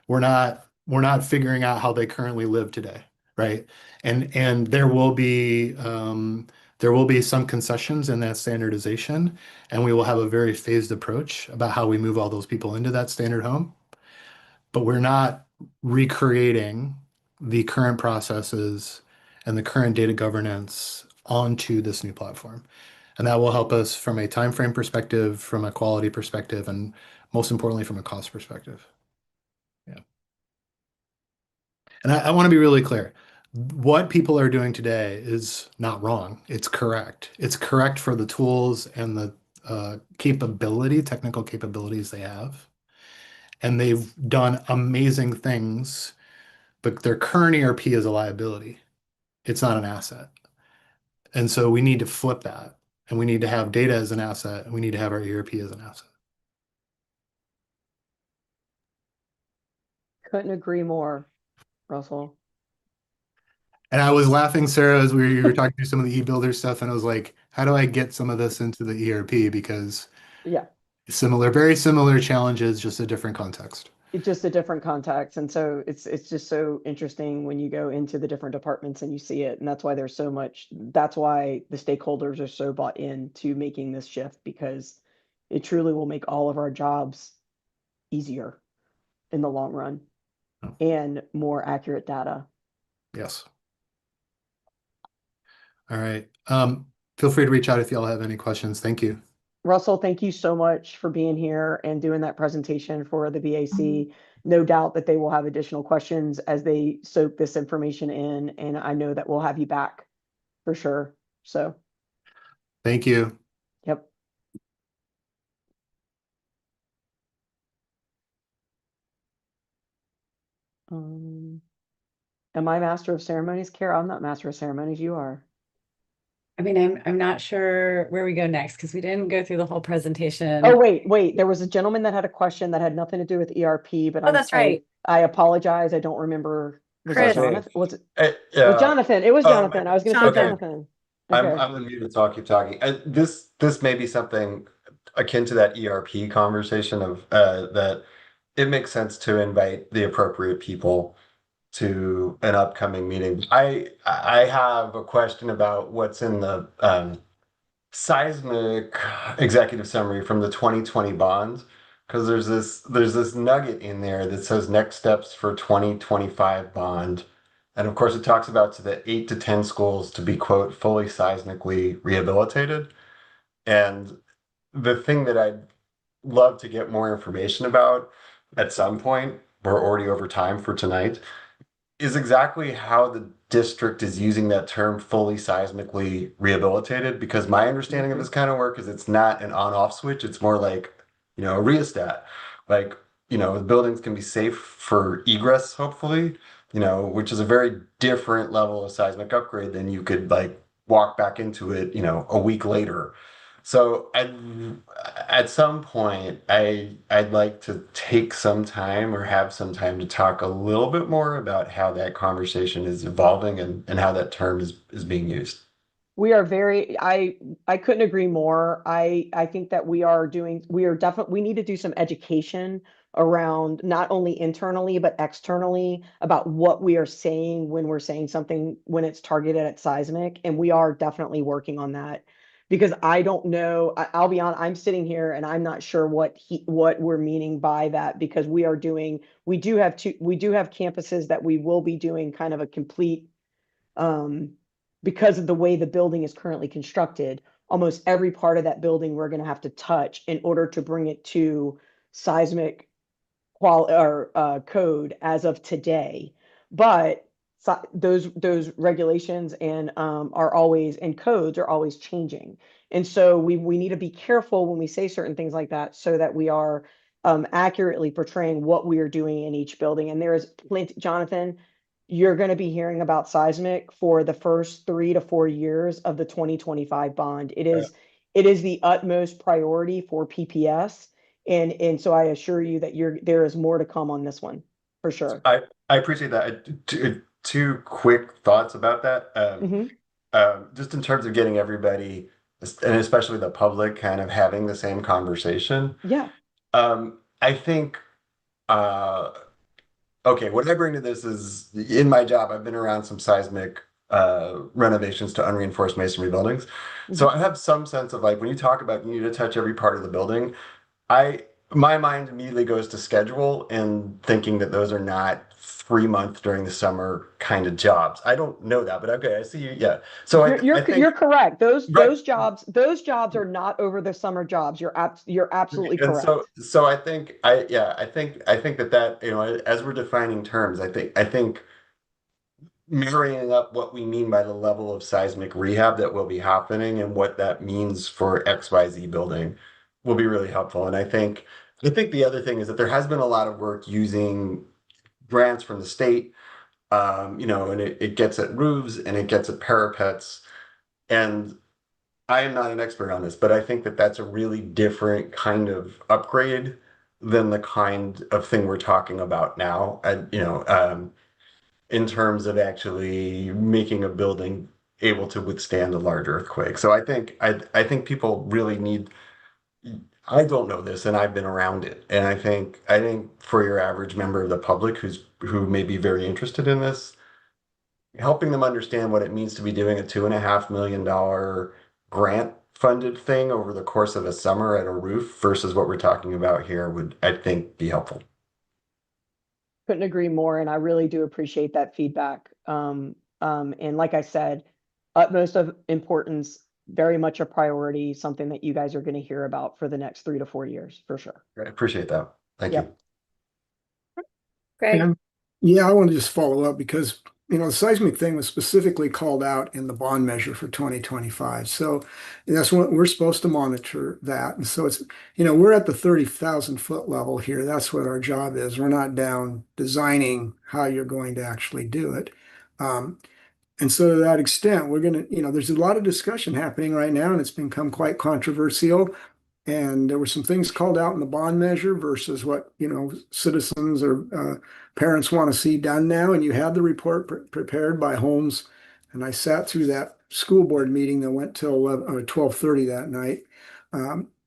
We're not figuring out how they currently live today, right? And there will be some concessions in that standardization, and we will have a very phased approach about how we move all those people into that standard home. But we're not recreating the current processes and the current data governance onto this new platform. And that will help us from a time frame perspective, from a quality perspective, and most importantly, from a cost perspective. Yeah. And I want to be really clear. What people are doing today is not wrong. It's correct. It's correct for the tools and the technical capabilities they have. And they've done amazing things, but their current ERP is a liability. It's not an asset. And so we need to flip that. And we need to have data as an asset, and we need to have our ERP as an asset. Couldn't agree more, Russell. And I was laughing, Sarah, as you were talking through some of the e-builder stuff, and I was like, how do I get some of this into the ERP? Because yeah, very similar challenges, just a different context. It's just a different context. And so it's just so interesting when you go into the different departments and you see it. And that's why there's so much, that's why the stakeholders are so bought into making this shift, because it truly will make all of our jobs easier in the long run and more accurate data. Yes. All right. Feel free to reach out if y'all have any questions. Thank you. Russell, thank you so much for being here and doing that presentation for the BAC. No doubt that they will have additional questions as they soak this information in, and I know that we'll have you back for sure. So thank you. Yep. Am I master of ceremonies, Kara? I'm not master of ceremonies. You are. I mean, I'm not sure where we go next because we didn't go through the whole presentation. Oh, wait. There was a gentleman that had a question that had nothing to do with ERP, but that's right. I apologize. I don't remember. Was it Chris. Jonathan? Was it? Yeah. It was Jonathan. It was Jonathan. I was going to say Okay. Jonathan. Okay. I'm gonna mute to talk. Keep talking. This may be something akin to that ERP conversation of that. It makes sense to invite the appropriate people to an upcoming meeting. I have a question about what's in the seismic executive summary from the 2020 bonds, because there's this nugget in there that says next steps for 2025 bond. And of course, it talks about to the 8 to 10 schools to be, quote, fully seismically rehabilitated. And the thing that I'd love to get more information about at some point, we're already over time for tonight, is exactly how the district is using that term fully seismically rehabilitated. Because my understanding of this kind of work is it's not an on-off switch. It's more like, a rheostat. Like, the buildings can be safe for egress, hopefully, which is a very different level of seismic upgrade than you could walk back into it, a week later. So at some point, I'd like to take some time or have some time to talk a little bit more about how that conversation is evolving and how that term is being used. We are I couldn't agree more. I think that we are definitely, we need to do some education around not only internally, but externally about what we are saying when we're saying something, when it's targeted at seismic. And we are definitely working on that, because I don't know, I'll be honest, I'm sitting here and I'm not sure what we're meaning by that, because we do have campuses that we will be doing kind of a complete, because of the way the building is currently constructed, almost every part of that building we're going to have to touch in order to bring it to seismic code as of today. But those regulations and codes are always changing. And so we need to be careful when we say certain things like that, so that we are accurately portraying what we are doing in each building. And there is plenty, Jonathan, you're going to be hearing about seismic for the first 3 to 4 years of the 2025 bond. It is the utmost priority for PPS. And so I assure you that there is more to come on this one, for sure. I appreciate that. Two quick thoughts about that. Just in terms of getting everybody, and especially the public, kind of having the same conversation. Yeah. I think, okay, what I bring to this is, in my job, I've been around some seismic renovations to unreinforced masonry buildings. So I have some sense of, like, when you talk about you need to touch every part of the building, my mind immediately goes to schedule and thinking that those are not 3 months during the summer kind of jobs. I don't know that, but okay, I see you. Yeah. So you're correct. Those jobs are not over the summer jobs. You're absolutely correct. So I think that as we're defining terms, I think marrying up what we mean by the level of seismic rehab that will be happening and what that means for XYZ building will be really helpful. And I think the other thing is that there has been a lot of work using grants from the state, and it gets at roofs and it gets at parapets. And I am not an expert on this, but I think that that's a really different kind of upgrade than the kind of thing we're talking about now. In terms of actually making a building able to withstand a large earthquake. So I think people really need. I don't know this, and I've been around it, and I think for your average member of the public who may be very interested in this, helping them understand what it means to be doing a $2.5 million grant funded thing over the course of a summer at a roof versus what we're talking about here would, I think, be helpful. Couldn't agree more, and I really do appreciate that feedback. And like I said, utmost of importance, very much a priority, something that you guys are going to hear about for the next 3 to 4 years, for sure. I appreciate that. Thank you. Greg? Yeah, I want to just follow up because, the seismic thing was specifically called out in the bond measure for 2025. So that's what we're supposed to monitor that. And so it's, we're at the 30,000 foot level here. That's what our job is. We're not down designing how you're going to actually do it. And so to that extent, we're going to, there's a lot of discussion happening right now, and it's become quite controversial. And there were some things called out in the bond measure versus what, citizens or parents want to see done now. And you had the report prepared by Holmes. And I sat through that school board meeting that went till 12:30 that night,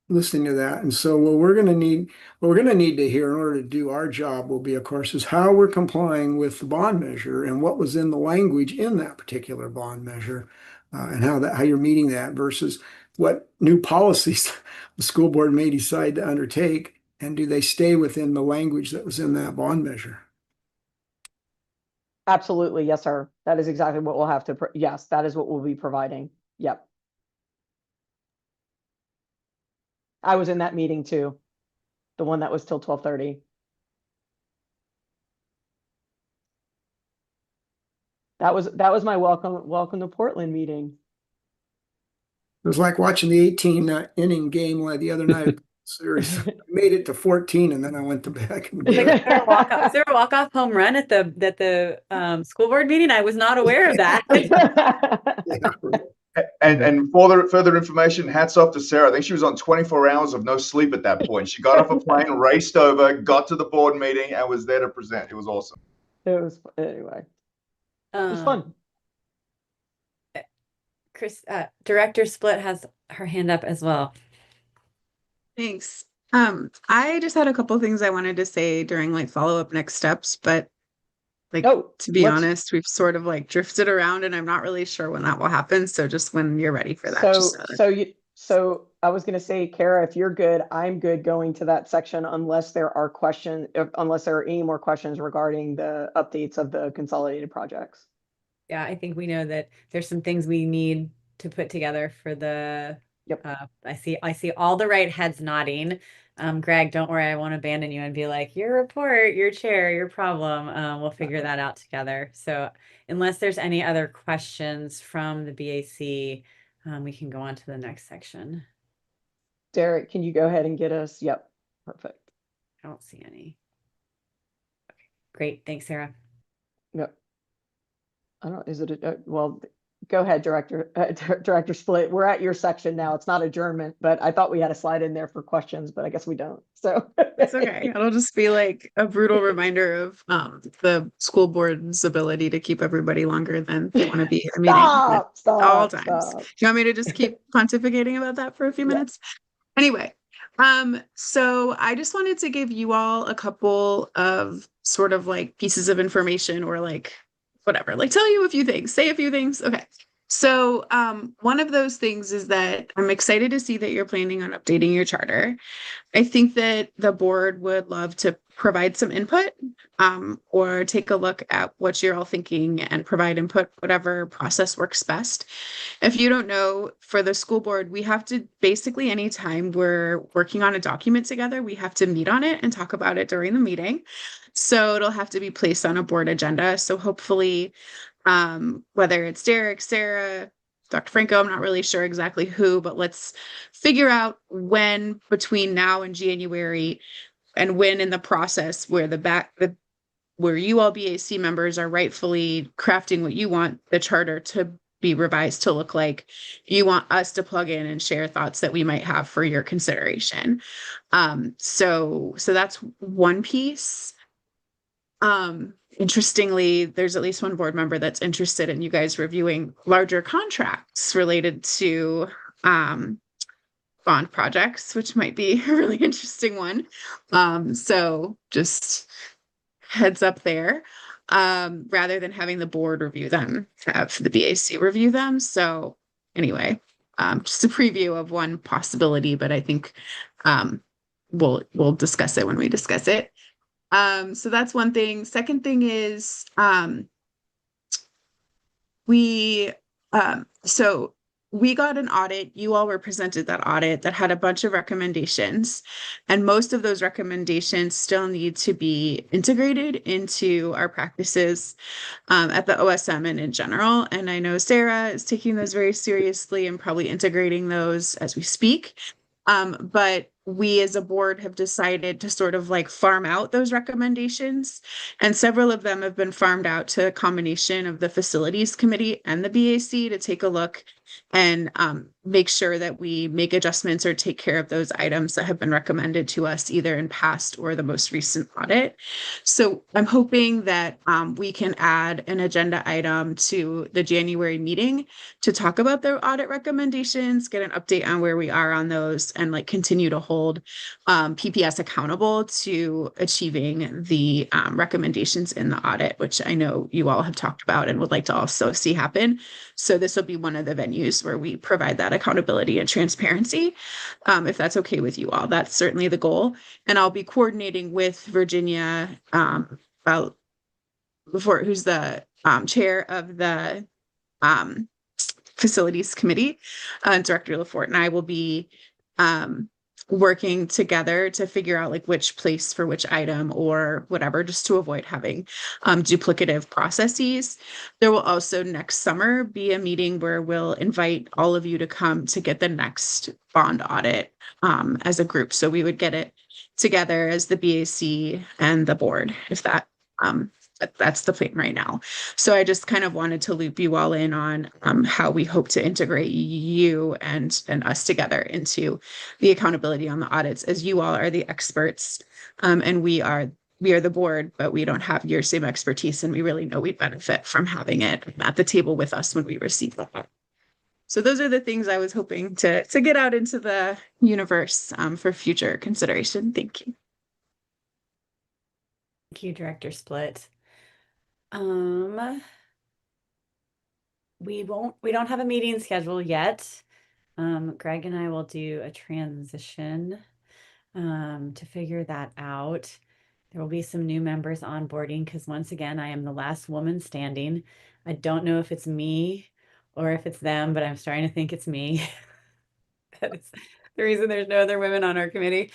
listening to that. And so what we're going to need to hear in order to do our job will be, of course, is how we're complying with the bond measure and what was in the language in that particular bond measure, and how you're meeting that versus what new policies the school board may decide to undertake, and do they stay within the language that was in that bond measure? Absolutely. Yes, sir. That is exactly what we'll have to, yes, that is what we'll be providing. Yep. I was in that meeting too. The one that was till 12:30. That was my welcome to Portland meeting. It was like watching the 18 inning game the other night. Series. I made it to 14, and then I went to back. Is there a walk-off home run at the school board meeting? I was not aware of that. And for further information, hats off to Sarah. I think she was on 24 hours of no sleep at that point. She got off a plane, raced over, got to the board meeting, and was there to present. It was awesome. It was, anyway, it was fun. Chris, Director Split has her hand up as well. Thanks. I just had a couple things I wanted to say during like follow-up next steps, but like to be honest, we've sort of like drifted around and I'm not really sure when that will happen. So just when you're ready for that. So I was going to say, Kara, if you're good, I'm good going to that section unless there are questions, unless there are any more questions regarding the updates of the consolidated projects. Yeah, I think we know that there's some things we need to put together for the. Yep. I see all the right heads nodding. Greg, don't worry, I won't abandon you and be like, your report, your chair, your problem. We'll figure that out together. So unless there's any other questions from the BAC, we can go on to the next section. Derek, can you go ahead and get us? Yep. Perfect. I don't see any. Okay, great. Thanks, Sarah. Yep. I don't, is it, well, go ahead, Director Split. We're at your section now. It's not adjournment, but I thought we had a slide in there for questions, but I guess we don't. So it's okay. It'll just be like a brutal reminder of the school board's ability to keep everybody longer than they want to be at a meeting at all times. Do you want me to just keep pontificating about that for a few minutes? Anyway, so I just wanted to give you all a couple of sort of like pieces of information or like whatever, like tell you a few things, say a few things. Okay. So one of those things is that I'm excited to see that you're planning on updating your charter. I think that the board would love to provide some input or take a look at what you're all thinking and provide input, whatever process works best. If you don't know, for the school board, we have to basically anytime we're working on a document together, we have to meet on it and talk about it during the meeting. So it'll have to be placed on a board agenda. So hopefully, whether it's Derek, Sarah, Dr. Franco, I'm not really sure exactly who, but let's figure out when between now and January and when in the process where where you all BAC members are rightfully crafting what you want the charter to be revised to look like, you want us to plug in and share thoughts that we might have for your consideration. So that's one piece. Interestingly, there's at least one board member that's interested in you guys reviewing larger contracts related to bond projects, which might be a really interesting one. So just heads up there, rather than having the board review them, have the BAC review them. So anyway, just a preview of one possibility, but I think we'll discuss it when we discuss it. So that's one thing. Second thing is, so we got an audit. You all were presented that audit that had a bunch of recommendations, and most of those recommendations still need to be integrated into our practices at the OSM and in general. And I know Sarah is taking those very seriously and probably integrating those as we speak. But we as a board have decided to sort of like farm out those recommendations, and several of them have been farmed out to a combination of the facilities committee and the BAC to take a look and make sure that we make adjustments or take care of those items that have been recommended to us either in past or the most recent audit. So I'm hoping that we can add an agenda item to the January meeting to talk about the audit recommendations, get an update on where we are on those, and like continue to hold PPS accountable to achieving the recommendations in the audit, which I know you all have talked about and would like to also see happen. So this will be one of the venues where we provide that accountability and transparency, if that's okay with you all. That's certainly the goal. And I'll be coordinating with Virginia, who's the chair of the facilities committee, Director LaForte, and I will be working together to figure out like which place for which item or whatever, just to avoid having duplicative processes. There will also next summer be a meeting where we'll invite all of you to come to get the next bond audit as a group. So we would get it together as the BAC and the board, if that that's the plan right now. So I just kind of wanted to loop you all in on how we hope to integrate you and us together into the accountability on the audits, as you all are the experts, and we are the board, but we don't have your same expertise, and we really know we benefit from having it at the table with us when we receive that. So those are the things I was hoping to get out into the universe for future consideration. Thank you. Thank you, Director Split. We don't have a meeting scheduled yet. Greg and I will do a transition to figure that out. There will be some new members onboarding because once again, I am the last woman standing. I don't know if it's me or if it's them, but I'm starting to think it's me. That is the reason there's no other women on our committee.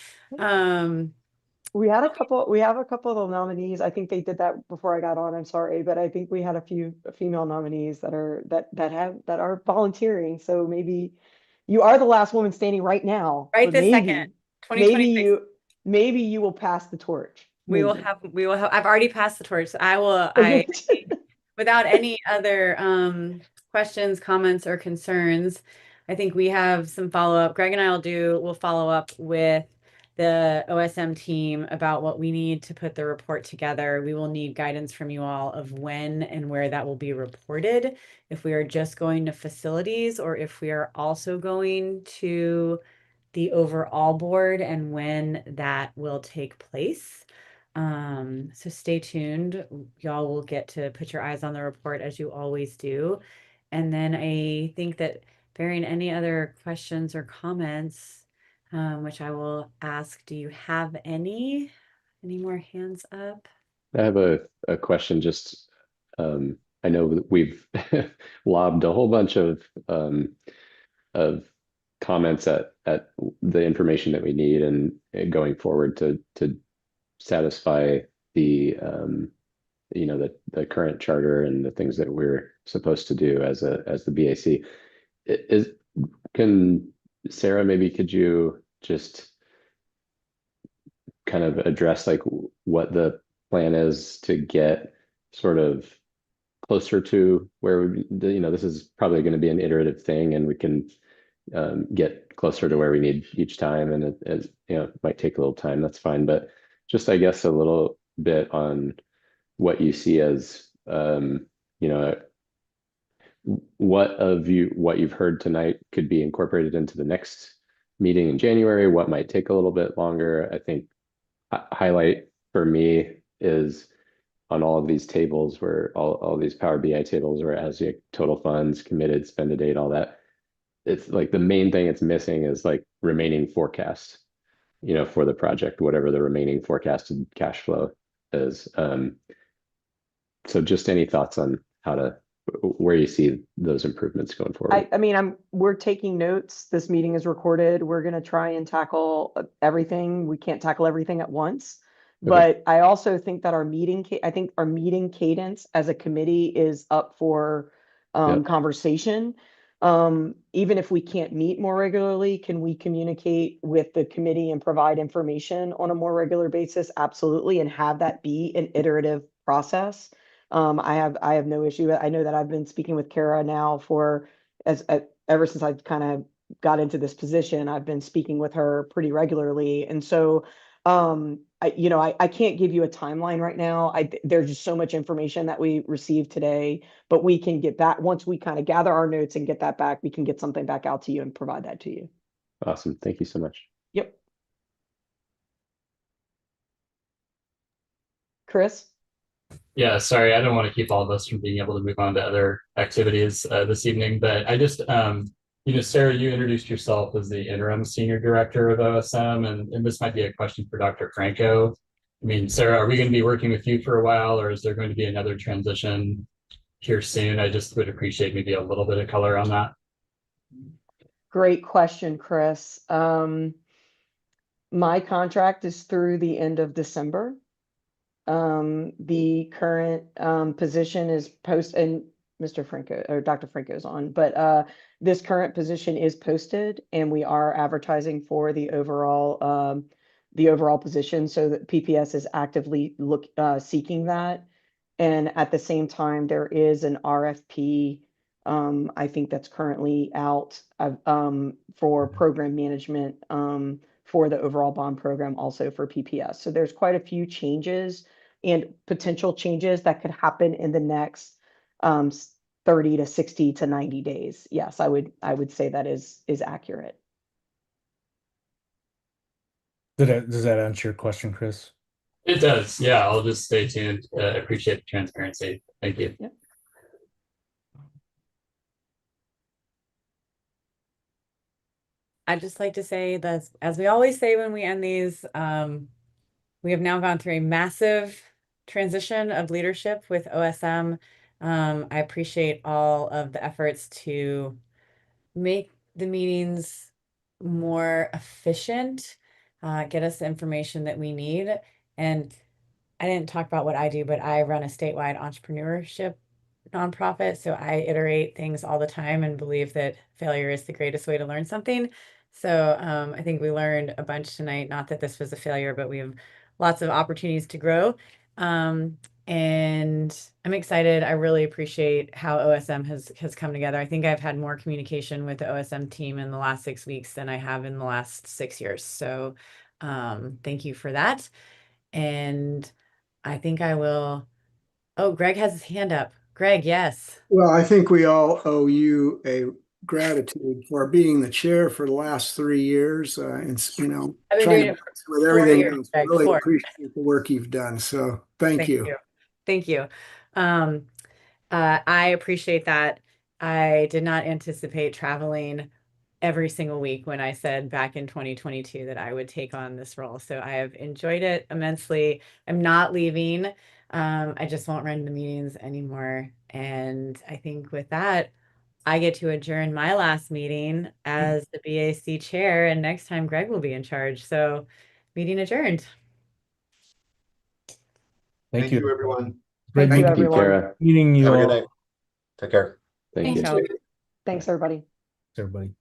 We have a couple of nominees. I think they did that before I got on. I'm sorry, but I think we had a few female nominees that are volunteering. So maybe you are the last woman standing right now. Right but this maybe, second, 2026. maybe you will pass the torch. We will have, I've already passed the torch. Without any other questions, comments, or concerns, I think we have some follow-up. Greg and I will follow up with the OSM team about what we need to put the report together. We will need guidance from you all of when and where that will be reported. If we are just going to facilities or if we are also going to the overall board and when that will take place. So stay tuned. Y'all will get to put your eyes on the report as you always do. And then I think that bearing any other questions or comments, which I will ask, do you have any more hands up? I have a question. Just I know that we've lobbed a whole bunch of comments at the information that we need and going forward to satisfy the the current charter and the things that we're supposed to do as the BAC. Can Sarah, maybe could you just kind of address like what the plan is to get sort of closer to where this is probably going to be an iterative thing, and we can get closer to where we need each time, and it might take a little time. That's fine, but just I guess a little bit on what you see as what you've heard tonight could be incorporated into the next meeting in January, what might take a little bit longer. I think highlight for me is on all of these tables where all these Power BI tables where it has total funds, committed, spend to date, all that. It's like the main thing it's missing is like remaining forecast, for the project, whatever the remaining forecasted cash flow is. So just any thoughts on where you see those improvements going forward? We're taking notes. This meeting is recorded. We're going to try and tackle everything. We can't tackle everything at once. Okay. But I also think that our meeting cadence as a committee is up for conversation. Even if we can't meet more regularly, can we communicate with the committee and provide information on a more regular basis? Absolutely. And have that be an iterative process. I have no issue. I know that I've been speaking with Kara now ever since I've kind of got into this position. I've been speaking with her pretty regularly. And so, I can't give you a timeline right now. There's just so much information that we received today, but we can get back once we kind of gather our notes and get that back, we can get something back out to you and provide that to you. Awesome. Thank you so much. Yep. Chris? Yeah, sorry, I don't want to keep all of us from being able to move on to other activities this evening, but I just, Sarah, you introduced yourself as the interim senior director of OSM, and this might be a question for Dr. Franco. Sarah, are we going to be working with you for a while, or is there going to be another transition here soon? I just would appreciate maybe a little bit of color on that. Great question, Chris. My contract is through the end of December. The current position is and Mr. Franco or Dr. Franco is on, but this current position is posted, and we are advertising for the overall position, so that PPS is actively seeking that. And at the same time, there is an RFP, I think that's currently out for program management for the overall bond program, also for PPS. So there's quite a few changes and potential changes that could happen in the next 30 to 60 to 90 days. Yes, I would say that is accurate. Does that answer your question, Chris? It does. Yeah, I'll just stay tuned. I appreciate the transparency. Thank you. Yep. I'd just like to say that, as we always say when we end these, we have now gone through a massive transition of leadership with OSM. I appreciate all of the efforts to make the meetings more efficient, get us the information that we need. And I didn't talk about what I do, but I run a statewide entrepreneurship nonprofit. So I iterate things all the time and believe that failure is the greatest way to learn something. So I think we learned a bunch tonight, not that this was a failure, but we have lots of opportunities to grow. And I'm excited. I really appreciate how OSM has come together. I think I've had more communication with the OSM team in the last 6 weeks than I have in the last 6 years. So thank you for that. And I think I will. Oh, Greg has his hand up. Greg, yes. Well, I think we all owe you a gratitude for being the chair for the last 3 years. And I've been trying doing to it balance with 4 everything years, else. Greg, Really 4. appreciate the work you've done. So thank you. Thank you. I appreciate that. I did not anticipate traveling every single week when I said back in 2022 that I would take on this role. So I have enjoyed it immensely. I'm not leaving. I just won't run the meetings anymore. And I think with that, I get to adjourn my last meeting as the BAC chair, and next time Greg will be in charge. So meeting adjourned. Thank you, everyone. Great Thank you, meeting everyone. meeting you Have a all. good night. Take care. Thank you. Thanks, everybody. Everybody.